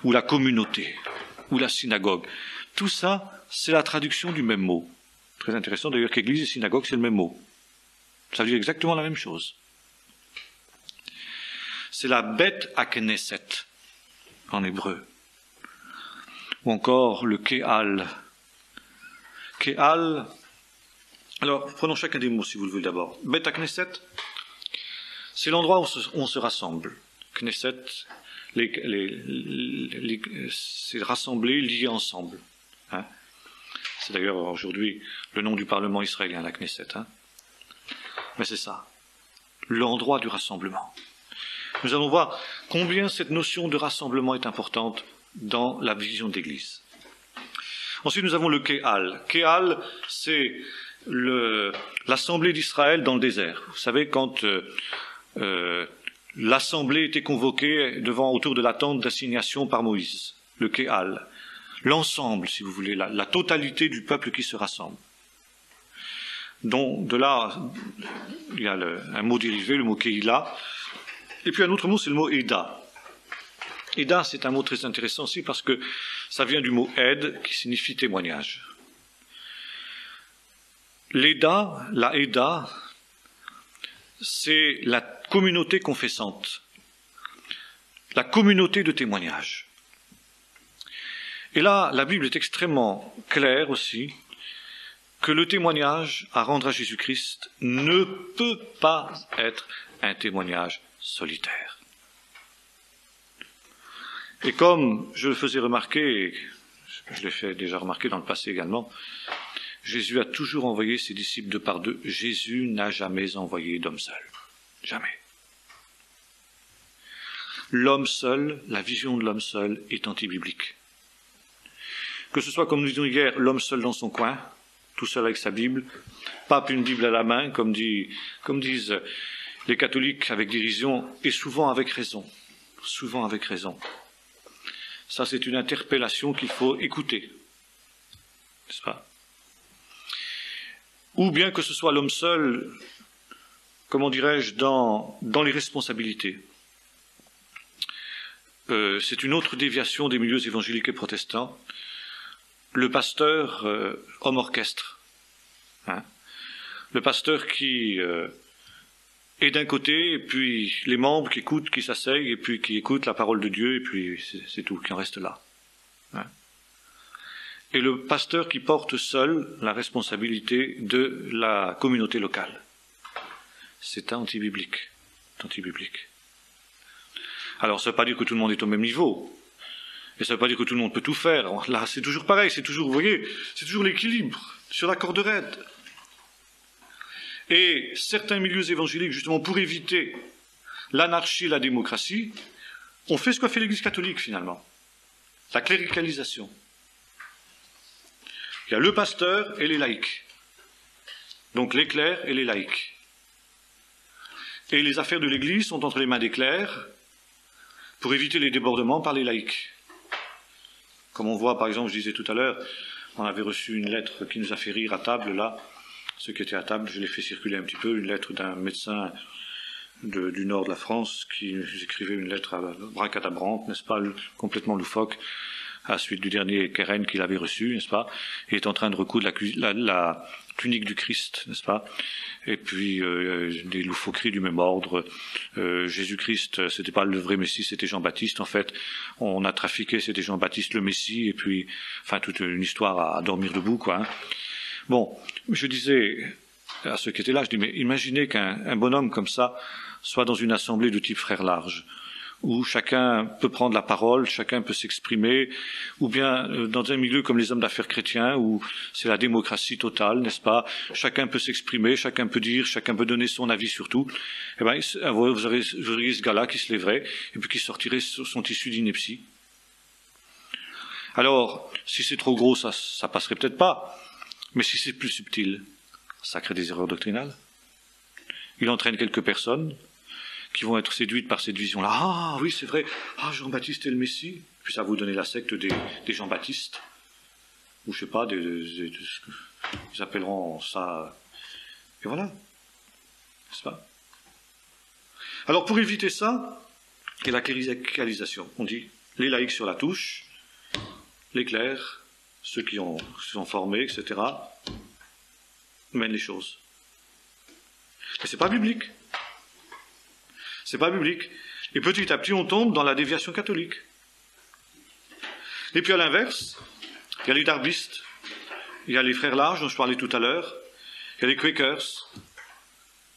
ou la communauté, ou la synagogue. Tout ça, c'est la traduction du même mot. Très intéressant d'ailleurs qu'Église et synagogue, c'est le même mot. Ça veut dire exactement la même chose. C'est la beth à Knesset, en hébreu. Ou encore le Kéal. Kéal, alors prenons chacun des mots si vous le voulez d'abord. Beth à Knesset, c'est l'endroit où on se rassemble. Knesset, c'est rassembler, lier ensemble. Hein? C'est d'ailleurs aujourd'hui le nom du Parlement israélien, la Knesset. Hein? Mais c'est ça, l'endroit du rassemblement. Nous allons voir combien cette notion de rassemblement est importante dans la vision de l'Église. Ensuite, nous avons le Kéal. Kéal, c'est l'assemblée d'Israël dans le désert. Vous savez, quand l'assemblée était convoquée autour de la tente d'assignation par Moïse, le Kéal. L'ensemble, si vous voulez, la totalité du peuple qui se rassemble. Donc, de là, il y a un mot dérivé, le mot Kéila. Et puis un autre mot, c'est le mot Eda. Eda, c'est un mot très intéressant aussi parce que ça vient du mot Ed, qui signifie témoignage. L'Eda, la Eda, c'est la communauté confessante, la communauté de témoignage. Et là, la Bible est extrêmement claire aussi, que le témoignage à rendre à Jésus-Christ ne peut pas être un témoignage solitaire. Et comme je le faisais remarquer, et je l'ai fait déjà remarquer dans le passé également, Jésus a toujours envoyé ses disciples 2 par 2. Jésus n'a jamais envoyé d'homme seul. Jamais. L'homme seul, la vision de l'homme seul est anti-biblique. Que ce soit, comme nous disions hier, l'homme seul dans son coin, tout seul avec sa Bible, pas une Bible à la main, comme disent les catholiques avec dérision et souvent avec raison. Souvent avec raison. Ça, c'est une interpellation qu'il faut écouter. N'est-ce pas? Ou bien que ce soit l'homme seul, comment dirais-je, dans les responsabilités. C'est une autre déviation des milieux évangéliques et protestants. Le pasteur, homme orchestre. Hein, le pasteur qui est d'un côté, et puis les membres qui écoutent, qui s'asseyent, et puis qui écoutent la parole de Dieu, et puis c'est tout, qui en reste là. Hein. Et le pasteur qui porte seul la responsabilité de la communauté locale. C'est antibiblique. C'est antibiblique. Alors, ça ne veut pas dire que tout le monde est au même niveau. Et ça ne veut pas dire que tout le monde peut tout faire. Là, c'est toujours pareil, c'est toujours, vous voyez, c'est toujours l'équilibre sur la corde raide. Et certains milieux évangéliques, justement, pour éviter l'anarchie et la démocratie, ont fait ce qu'a fait l'Église catholique, finalement. La cléricalisation. Il y a le pasteur et les laïcs. Donc les clercs et les laïcs. Et les affaires de l'Église sont entre les mains des clercs pour éviter les débordements par les laïcs. Comme on voit, par exemple, je disais tout à l'heure, on avait reçu une lettre qui nous a fait rire à table, là. Ceux qui étaient à table, je l'ai fait circuler un petit peu, une lettre d'un médecin du nord de la France qui nous écrivait une lettre à bracadabrante, n'est-ce pas, complètement loufoque, à la suite du dernier Keren qu'il avait reçu, n'est-ce pas. Il est en train de recoudre la tunique du Christ, n'est-ce pas. Et puis des loufoqueries du même ordre. Jésus-Christ, c'était pas le vrai Messie, c'était Jean-Baptiste. En fait, on a trafiqué, c'était Jean-Baptiste le Messie, et puis, enfin, toute une histoire à dormir debout, quoi. Hein. Bon, je disais à ceux qui étaient là, je dis, mais imaginez qu'un bonhomme comme ça soit dans une assemblée de type frère large, où chacun peut prendre la parole, chacun peut s'exprimer, ou bien dans un milieu comme les hommes d'affaires chrétiens, où c'est la démocratie totale, n'est-ce pas? Chacun peut s'exprimer, chacun peut dire, chacun peut donner son avis sur tout. Eh bien, vous auriez ce gars-là qui se lèverait, et puis qui sortirait son tissu d'ineptie. Alors, si c'est trop gros, ça passerait peut-être pas. Mais si c'est plus subtil, ça crée des erreurs doctrinales. Il entraîne quelques personnes qui vont être séduites par cette vision-là. Ah oui, c'est vrai, Jean-Baptiste est le Messie. Puis ça va vous donner la secte des Jean-Baptistes. Ou je sais pas, ils appelleront ça... Et voilà. N'est-ce pas? Alors pour éviter ça, il y a la cléricalisation. On dit les laïcs sur la touche, les clercs, ceux qui sont formés, etc., mènent les choses. Mais c'est pas biblique. C'est pas biblique. Et petit à petit, on tombe dans la déviation catholique. Et puis à l'inverse, il y a les darbistes, il y a les frères larges dont je parlais tout à l'heure, il y a les Quakers,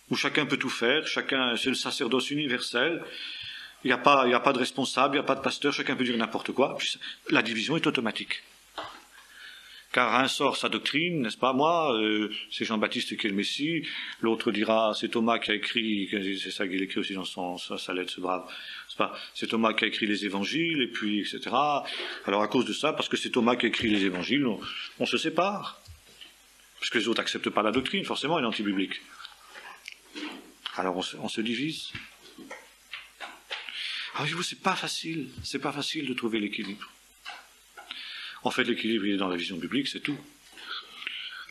où chacun peut tout faire, chacun, c'est le sacerdoce universel, il n'y a pas de responsable, il n'y a pas de pasteur, chacun peut dire n'importe quoi, puis la division est automatique. Car un sort sa doctrine, n'est-ce pas? Moi, c'est Jean-Baptiste qui est le Messie. L'autre dira, c'est Thomas qui a écrit, c'est ça qu'il écrit aussi dans sa lettre, ce brave. C'est Thomas qui a écrit les évangiles, et puis, etc. Alors, à cause de ça, parce que c'est Thomas qui a écrit les évangiles, on se sépare. Parce que les autres n'acceptent pas la doctrine, forcément, elle est anti-biblique. Alors, on se divise. Alors, je vous, c'est pas facile de trouver l'équilibre. En fait, l'équilibre est dans la vision biblique, c'est tout.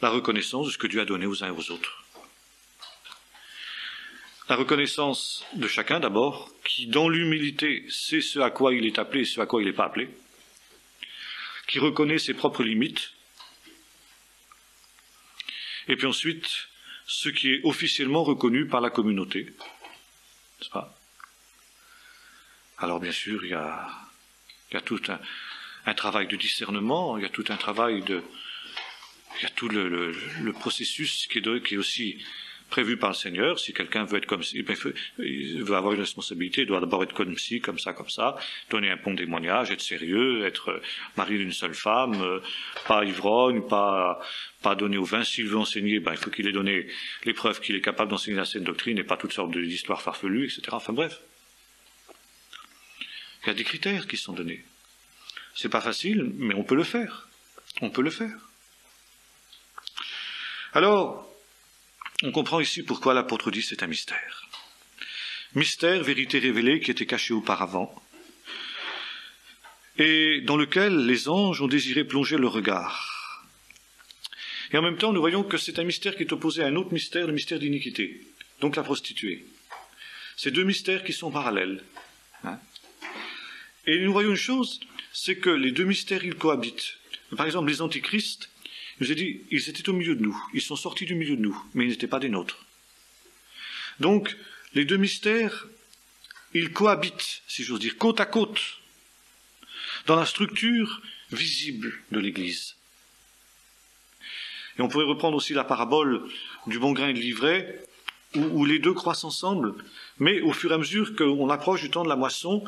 La reconnaissance de ce que Dieu a donné aux uns et aux autres. La reconnaissance de chacun d'abord, qui dans l'humilité sait ce à quoi il est appelé et ce à quoi il n'est pas appelé, qui reconnaît ses propres limites, et puis ensuite, ce qui est officiellement reconnu par la communauté. N'est-ce pas? Alors bien sûr, il y a tout un travail de discernement, il y a tout un travail il y a tout le processus qui est aussi prévu par le Seigneur. Si quelqu'un veut être comme ci, il veut avoir une responsabilité, il doit d'abord être comme ci, comme ça, donner un bon témoignage, être sérieux, être mari d'une seule femme, pas ivrogne, pas donner au vin. S'il veut enseigner, il faut qu'il ait donné les preuves qu'il est capable d'enseigner la saine doctrine et pas toutes sortes d'histoires farfelues, etc. Enfin bref. Il y a des critères qui sont donnés. C'est pas facile, mais on peut le faire. On peut le faire. Alors, on comprend ici pourquoi l'apôtre dit c'est un mystère. Mystère, vérité révélée qui était cachée auparavant, et dans lequel les anges ont désiré plonger le regard. Et en même temps, nous voyons que c'est un mystère qui est opposé à un autre mystère, le mystère d'iniquité, donc la prostituée. Ces deux mystères qui sont parallèles. Et nous voyons une chose, c'est que les deux mystères, ils cohabitent. Par exemple, les antichrists, il nous a dit, ils étaient au milieu de nous, ils sont sortis du milieu de nous, mais ils n'étaient pas des nôtres. Donc, les deux mystères, ils cohabitent, si j'ose dire, côte à côte, dans la structure visible de l'Église. Et on pourrait reprendre aussi la parabole du bon grain et de l'ivraie, où les deux croissent ensemble, mais au fur et à mesure qu'on approche du temps de la moisson,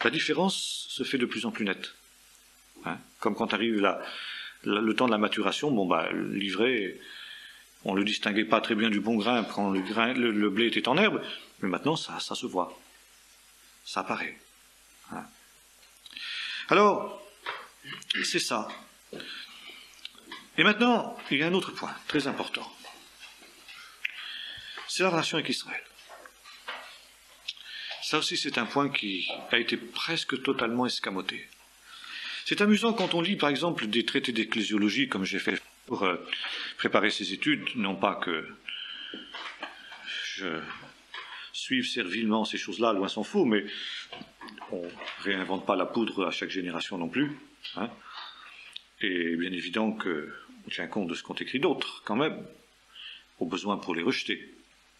la différence se fait de plus en plus nette. Comme quand arrive le temps de la maturation, l'ivraie, on ne le distinguait pas très bien du bon grain quand le blé était en herbe, mais maintenant ça se voit, ça apparaît. Alors, c'est ça. Et maintenant, il y a un autre point très important. C'est la relation avec Israël. Ça aussi, c'est un point qui a été presque totalement escamoté. C'est amusant quand on lit, par exemple, des traités d'ecclésiologie, comme j'ai fait pour préparer ces études, non pas que je suive servilement ces choses-là, loin s'en faut, mais on ne réinvente pas la poudre à chaque génération non plus. Et bien évident qu'on tient compte de ce qu'ont écrit d'autres, quand même, au besoin pour les rejeter,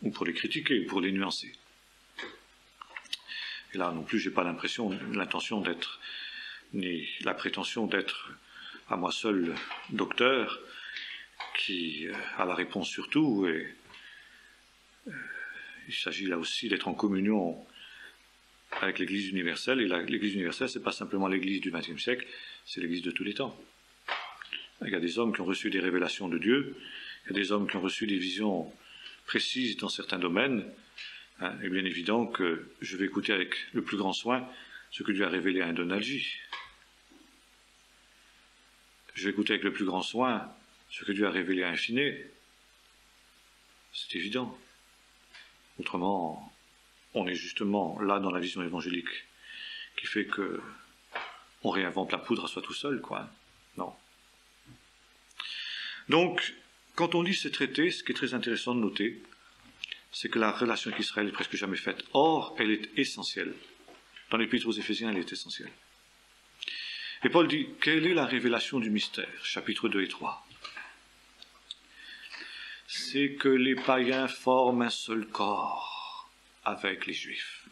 ou pour les critiquer, ou pour les nuancer. Et là non plus, je n'ai pas l'intention d'être, ni la prétention d'être à moi seul docteur, qui a la réponse sur tout, et il s'agit là aussi d'être en communion avec l'Église universelle, et l'Église universelle, ce n'est pas simplement l'Église du XXe siècle, c'est l'Église de tous les temps. Il y a des hommes qui ont reçu des révélations de Dieu, il y a des hommes qui ont reçu des visions précises dans certains domaines, et bien évident que je vais écouter avec le plus grand soin ce que Dieu a révélé à un Donalji. Je vais écouter avec le plus grand soin ce que Dieu a révélé à un Finet. C'est évident. Autrement, on est justement là dans la vision évangélique qui fait que on réinvente la poudre à soi tout seul, quoi. Non. Donc, quand on lit ces traités, ce qui est très intéressant de noter, c'est que la relation avec Israël est presque jamais faite. Or, elle est essentielle. Dans l'Épître aux Éphésiens, elle est essentielle. Et Paul dit, quelle est la révélation du mystère? Chapitres 2 et 3. C'est que les païens forment un seul corps avec les Juifs.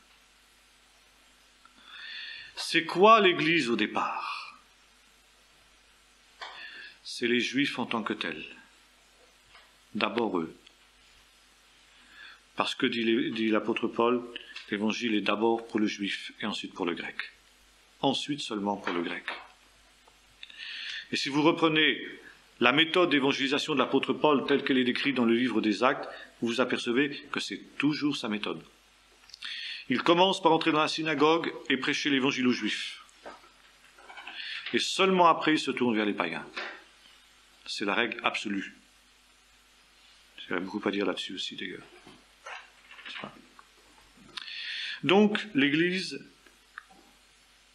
C'est quoi l'Église au départ? C'est les Juifs en tant que tels. D'abord eux. Parce que, dit l'apôtre Paul, l'évangile est d'abord pour le juif et ensuite pour le grec. Ensuite seulement pour le grec. Et si vous reprenez la méthode d'évangélisation de l'apôtre Paul telle qu'elle est décrite dans le livre des Actes, vous vous apercevez que c'est toujours sa méthode. Il commence par entrer dans la synagogue et prêcher l'évangile aux juifs. Et seulement après, il se tourne vers les païens. C'est la règle absolue. Il y a beaucoup à dire là-dessus aussi, d'ailleurs. Donc, l'Église,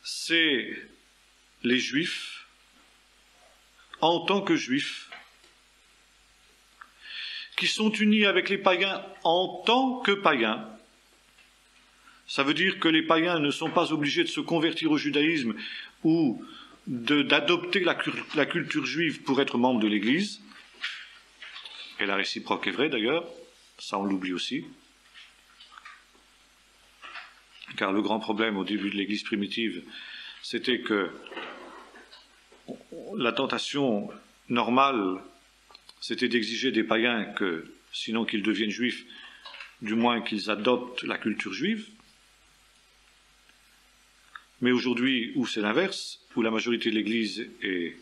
c'est les Juifs en tant que Juifs qui sont unis avec les païens en tant que païens. Ça veut dire que les païens ne sont pas obligés de se convertir au judaïsme ou d'adopter la culture juive pour être membre de l'Église. Et la réciproque est vraie d'ailleurs, ça on l'oublie aussi. Car le grand problème au début de l'Église primitive, c'était que la tentation normale, c'était d'exiger des païens que, sinon qu'ils deviennent juifs, du moins qu'ils adoptent la culture juive. Mais aujourd'hui, où c'est l'inverse, où la majorité de l'Église est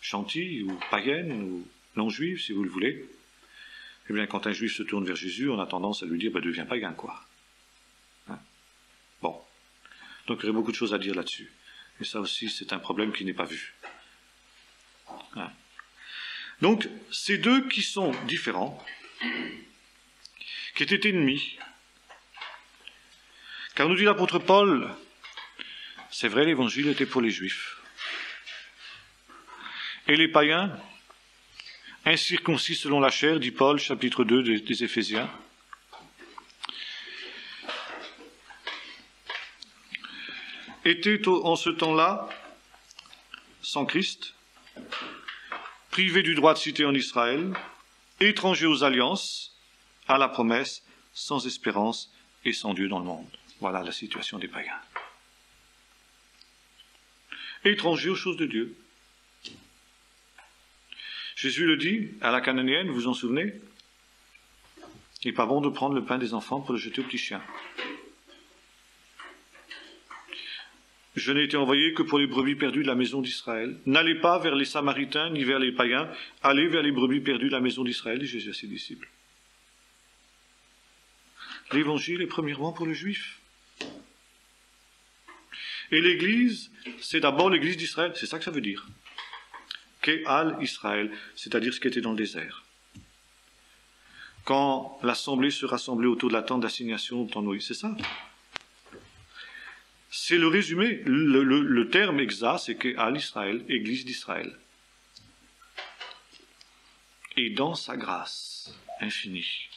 chantie, ou païenne, ou non-juive, si vous le voulez, eh bien, quand un juif se tourne vers Jésus, on a tendance à lui dire, deviens païen, quoi. Bon. Donc, il y aurait beaucoup de choses à dire là-dessus. Et ça aussi, c'est un problème qui n'est pas vu. Donc, ces deux qui sont différents, qui étaient ennemis, Car nous dit l'apôtre Paul, c'est vrai, l'évangile était pour les Juifs. Et les païens, incirconcis selon la chair, dit Paul, chapitre 2 des Éphésiens, étaient en ce temps-là, sans Christ, privés du droit de cité en Israël, étrangers aux alliances, à la promesse, sans espérance et sans Dieu dans le monde. Voilà la situation des païens. Étrangers aux choses de Dieu. Jésus le dit à la cananéenne, vous vous en souvenez? Il n'est pas bon de prendre le pain des enfants pour le jeter aux petits chiens. Je n'ai été envoyé que pour les brebis perdues de la maison d'Israël. N'allez pas vers les Samaritains ni vers les païens, allez vers les brebis perdues de la maison d'Israël, dit Jésus à ses disciples. L'évangile est premièrement pour les Juifs. Et l'Église, c'est d'abord l'Église d'Israël, c'est ça que ça veut dire. Ke'al Israël, c'est-à-dire ce qui était dans le désert. Quand l'assemblée se rassemblait autour de la tente d'assignation en Moïse, c'est ça. C'est le résumé, le terme exact, c'est Ke'al Israël, Église d'Israël. Et dans sa grâce infinie,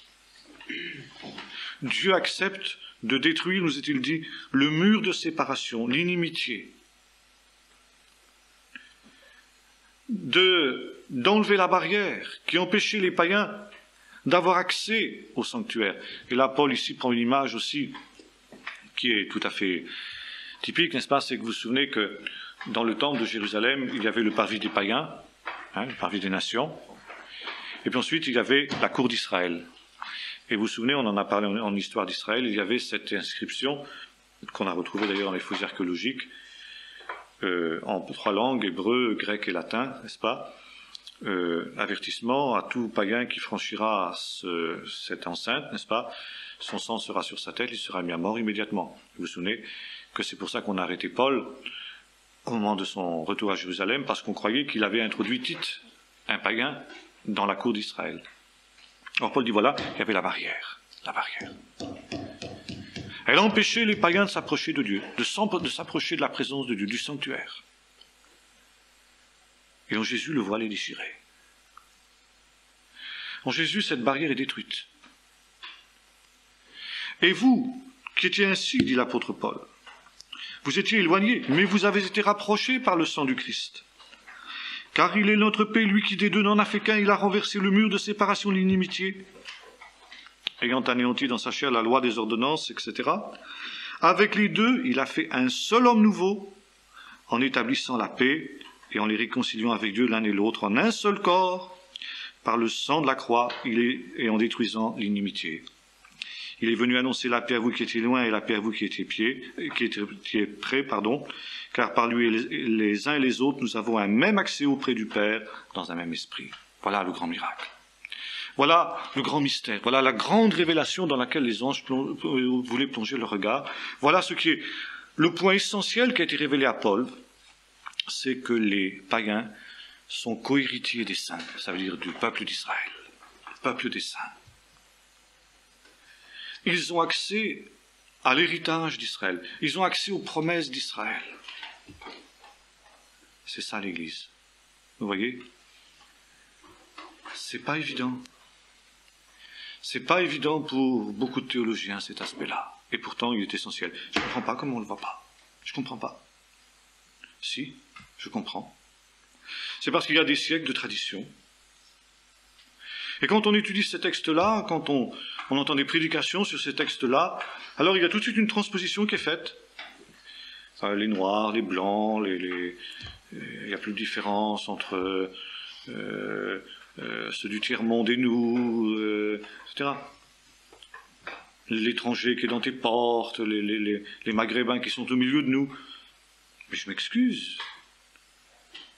Dieu accepte de détruire, nous est-il dit, le mur de séparation, l'inimitié, d'enlever la barrière qui empêchait les païens d'avoir accès au sanctuaire. Et là, Paul ici prend une image aussi qui est tout à fait typique, n'est-ce pas? C'est que vous vous souvenez que dans le temple de Jérusalem, il y avait le parvis des païens, le parvis des nations, et puis ensuite il y avait la cour d'Israël. Et vous vous souvenez, on en a parlé en histoire d'Israël, il y avait cette inscription, qu'on a retrouvée d'ailleurs dans les fouilles archéologiques, en 3 langues, hébreu, grec et latin, n'est-ce pas? Avertissement à tout païen qui franchira cette enceinte, n'est-ce pas? Son sang sera sur sa tête, il sera mis à mort immédiatement. Vous vous souvenez que c'est pour ça qu'on a arrêté Paul au moment de son retour à Jérusalem, parce qu'on croyait qu'il avait introduit Tite, un païen, dans la cour d'Israël. Alors Paul dit voilà, il y avait la barrière. La barrière. Elle empêchait les païens de s'approcher de Dieu, de s'approcher de la présence de Dieu, du sanctuaire. Et en Jésus, le voile est déchiré. En Jésus, cette barrière est détruite. Et vous, qui étiez ainsi, dit l'apôtre Paul, vous étiez éloignés, mais vous avez été rapprochés par le sang du Christ. Car il est notre paix, lui qui des deux n'en a fait qu'un, il a renversé le mur de séparation de l'inimitié, ayant anéanti dans sa chair la loi des ordonnances, etc. Avec les deux, il a fait un seul homme nouveau, en établissant la paix et en les réconciliant avec Dieu l'un et l'autre en un seul corps, par le sang de la croix, et en détruisant l'inimitié. Il est venu annoncer la paix à vous qui étiez loin et la paix à vous qui étiez près, car par lui les uns et les autres, nous avons un même accès auprès du Père dans un même esprit. Voilà le grand miracle. Voilà le grand mystère. Voilà la grande révélation dans laquelle les anges voulaient plonger leur regard. Voilà ce qui est le point essentiel qui a été révélé à Paul, c'est que les païens sont co-héritiers des saints, ça veut dire du peuple d'Israël, le peuple des saints. Ils ont accès à l'héritage d'Israël. Ils ont accès aux promesses d'Israël. C'est ça l'Église. Vous voyez? C'est pas évident. C'est pas évident pour beaucoup de théologiens, cet aspect-là. Et pourtant, il est essentiel. Je ne comprends pas comment on ne le voit pas. Je ne comprends pas. Si, je comprends. C'est parce qu'il y a des siècles de tradition. Et quand on étudie ces textes-là, quand on entend des prédications sur ces textes-là, alors il y a tout de suite une transposition qui est faite. Les noirs, les blancs, il n'y a plus de différence entre ceux du tiers-monde et nous, etc. L'étranger qui est dans tes portes, les maghrébins qui sont au milieu de nous. Mais je m'excuse.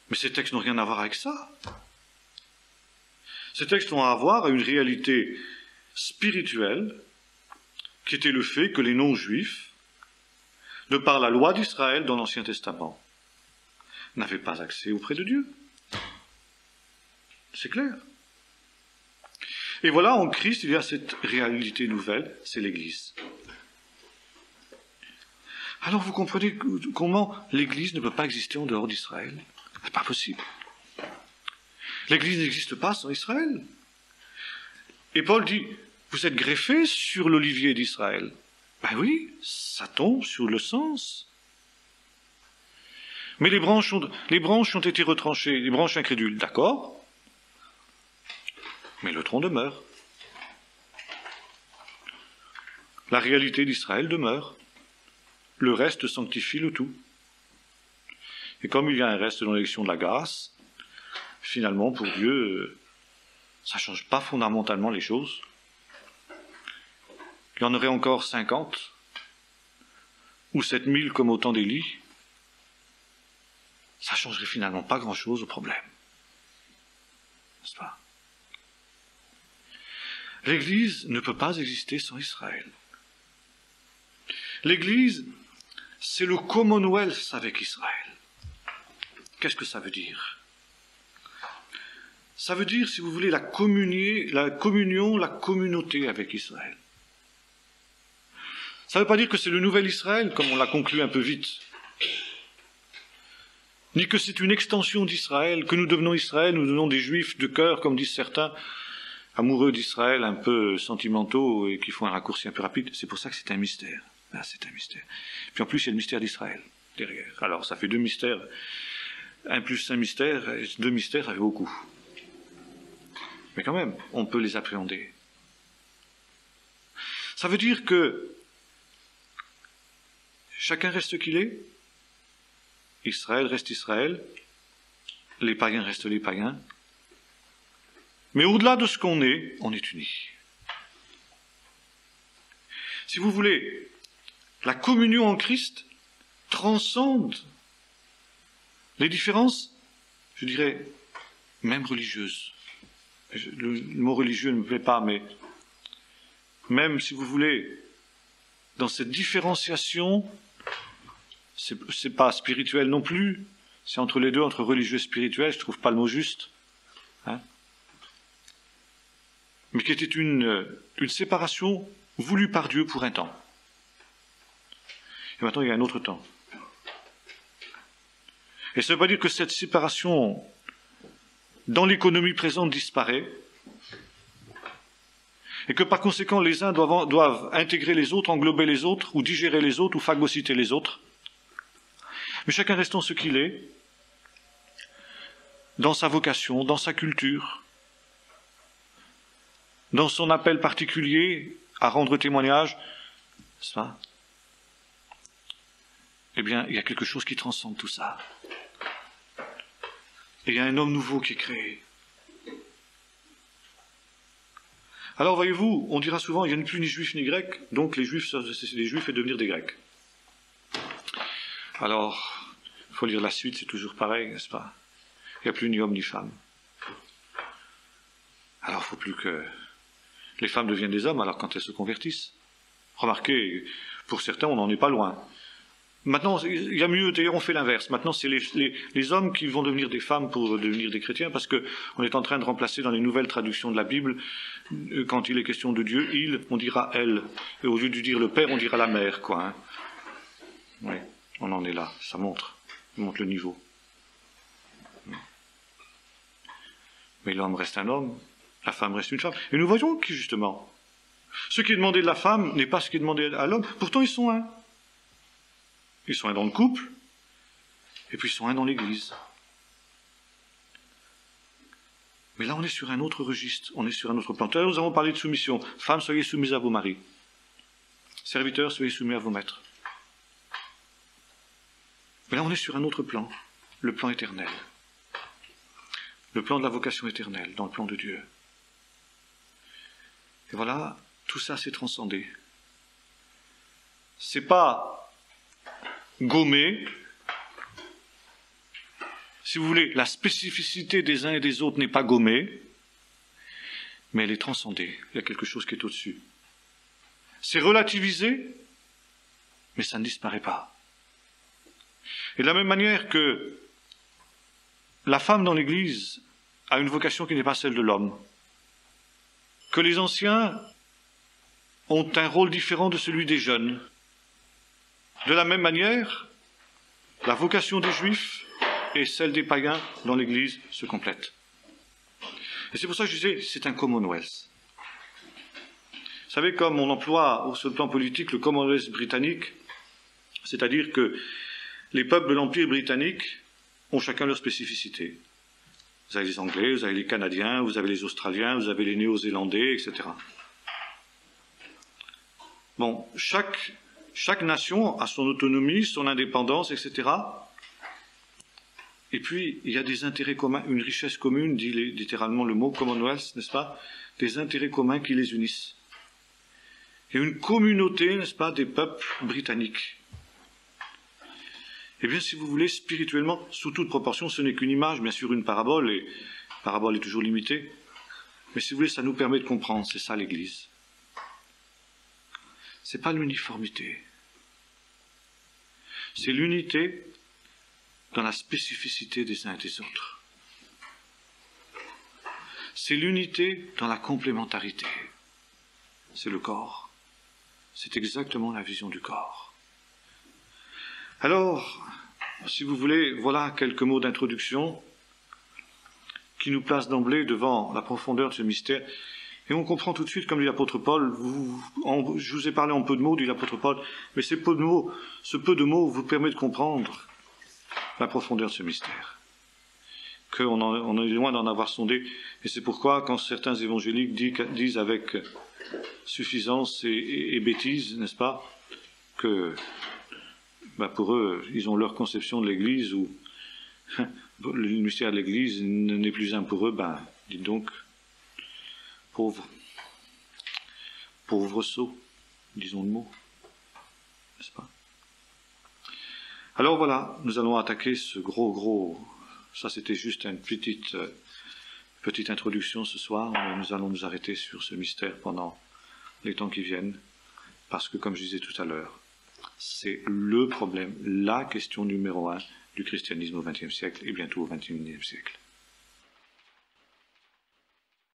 Mais ces textes n'ont rien à voir avec ça. Ces textes ont à voir à une réalité spirituelle qui était le fait que les non-juifs, de par la loi d'Israël dans l'Ancien Testament, n'avaient pas accès auprès de Dieu. C'est clair. Et voilà, en Christ, il y a cette réalité nouvelle, c'est l'Église. Alors vous comprenez comment l'Église ne peut pas exister en dehors d'Israël. C'est pas possible. L'Église n'existe pas sans Israël. Et Paul dit, vous êtes greffés sur l'olivier d'Israël. Ben oui, ça tombe sur le sens. Mais les branches ont été retranchées, les branches incrédules, d'accord. Mais le tronc demeure. La réalité d'Israël demeure. Le reste sanctifie le tout. Et comme il y a un reste dans l'élection de la grâce, finalement, pour Dieu, ça ne change pas fondamentalement les choses. Il y en aurait encore 50 ou 7000 comme au temps d'Élie. Ça ne changerait finalement pas grand-chose au problème. N'est-ce pas? L'Église ne peut pas exister sans Israël. L'Église, c'est le Commonwealth avec Israël. Qu'est-ce que ça veut dire? Ça veut dire, si vous voulez, la communion, la communauté avec Israël. Ça ne veut pas dire que c'est le nouvel Israël, comme on l'a conclu un peu vite, ni que c'est une extension d'Israël, que nous devenons Israël, nous devenons des Juifs de cœur, comme disent certains, amoureux d'Israël, un peu sentimentaux et qui font un raccourci un peu rapide. C'est pour ça que c'est un mystère. Ah, c'est un mystère. Puis en plus, il y a le mystère d'Israël derrière. Alors, ça fait 2 mystères. 1 plus 1 mystère, 2 mystères, ça fait beaucoup. Mais quand même, on peut les appréhender. Ça veut dire que chacun reste ce qu'il est. Israël reste Israël. Les païens restent les païens. Mais au-delà de ce qu'on est, on est unis. Si vous voulez, la communion en Christ transcende les différences, je dirais, même religieuses. Le mot religieux ne me plaît pas, mais même, si vous voulez, dans cette différenciation, c'est pas spirituel non plus, c'est entre les deux, entre religieux et spirituel, je trouve pas le mot juste, hein, mais qui était une séparation voulue par Dieu pour un temps. Et maintenant, il y a un autre temps. Et ça ne veut pas dire que cette séparation, dans l'économie présente, disparaît, et que par conséquent, les uns doivent intégrer les autres, englober les autres, ou digérer les autres, ou phagocyter les autres. Mais chacun restant ce qu'il est, dans sa vocation, dans sa culture, dans son appel particulier à rendre témoignage, ça, eh bien, il y a quelque chose qui transcende tout ça. Et il y a un homme nouveau qui est créé. Alors, voyez-vous, on dira souvent, il n'y a plus ni juif ni grec, donc les juifs, c'est des juifs et devenir des grecs. Alors, il faut lire la suite, c'est toujours pareil, n'est-ce pas? Il n'y a plus ni homme ni femme. Alors, il ne faut plus que les femmes deviennent des hommes, alors quand elles se convertissent. Remarquez, pour certains, on n'en est pas loin. Maintenant, il y a mieux, d'ailleurs, on fait l'inverse. Maintenant, c'est les hommes qui vont devenir des femmes pour devenir des chrétiens, parce qu'on est en train de remplacer dans les nouvelles traductions de la Bible, quand il est question de Dieu, il, on dira elle. Et au lieu de dire le père, on dira la mère, quoi. Hein. Oui, on en est là, ça montre le niveau. Mais l'homme reste un homme, la femme reste une femme. Et nous voyons que, justement, ce qui est demandé de la femme n'est pas ce qui est demandé à l'homme, pourtant ils sont un. Ils sont un dans le couple, et puis ils sont un dans l'Église. Mais là, on est sur un autre registre, on est sur un autre plan. Tout à l'heure, nous avons parlé de soumission. Femmes, soyez soumises à vos maris. Serviteurs, soyez soumis à vos maîtres. Mais là, on est sur un autre plan, le plan éternel. Le plan de la vocation éternelle, dans le plan de Dieu. Et voilà, tout ça s'est transcendé. C'est pas gommé. Si vous voulez, la spécificité des uns et des autres n'est pas gommée, mais elle est transcendée. Il y a quelque chose qui est au-dessus. C'est relativisé, mais ça ne disparaît pas. Et de la même manière que la femme dans l'Église a une vocation qui n'est pas celle de l'homme, que les anciens ont un rôle différent de celui des jeunes, De la même manière, la vocation des Juifs et celle des païens dans l'Église se complètent. Et c'est pour ça que je disais, c'est un Commonwealth. Vous savez, comme on emploie sur le plan politique le Commonwealth britannique, c'est-à-dire que les peuples de l'Empire britannique ont chacun leur spécificité. Vous avez les Anglais, vous avez les Canadiens, vous avez les Australiens, vous avez les Néo-Zélandais, etc. Bon, chaque nation a son autonomie, son indépendance, etc. Et puis, il y a des intérêts communs, une richesse commune, dit littéralement le mot Commonwealth, n'est-ce pas? Des intérêts communs qui les unissent. Il y a une communauté, n'est-ce pas, des peuples britanniques. Eh bien, si vous voulez, spirituellement, sous toute proportion, ce n'est qu'une image, bien sûr une parabole, et la parabole est toujours limitée. Mais si vous voulez, ça nous permet de comprendre, c'est ça l'Église. C'est pas l'uniformité. C'est l'unité dans la spécificité des uns et des autres. C'est l'unité dans la complémentarité. C'est le corps. C'est exactement la vision du corps. Alors, si vous voulez, voilà quelques mots d'introduction qui nous placent d'emblée devant la profondeur de ce mystère. Et on comprend tout de suite, comme dit l'apôtre Paul, je vous ai parlé en peu de mots, dit l'apôtre Paul, mais ce peu de mots vous permet de comprendre la profondeur de ce mystère. On est loin d'en avoir sondé, et c'est pourquoi, quand certains évangéliques disent avec suffisance et bêtise, n'est-ce pas, que pour eux, ils ont leur conception de l'Église, où le mystère de l'Église n'est plus un pour eux, dites donc, pauvre sot, disons le mot, n'est-ce pas? Alors voilà, nous allons attaquer ce gros, ça c'était juste une petite introduction ce soir, mais nous allons nous arrêter sur ce mystère pendant les temps qui viennent, parce que comme je disais tout à l'heure, c'est le problème, la question numéro 1 du christianisme au XXe siècle et bientôt au XXIe siècle.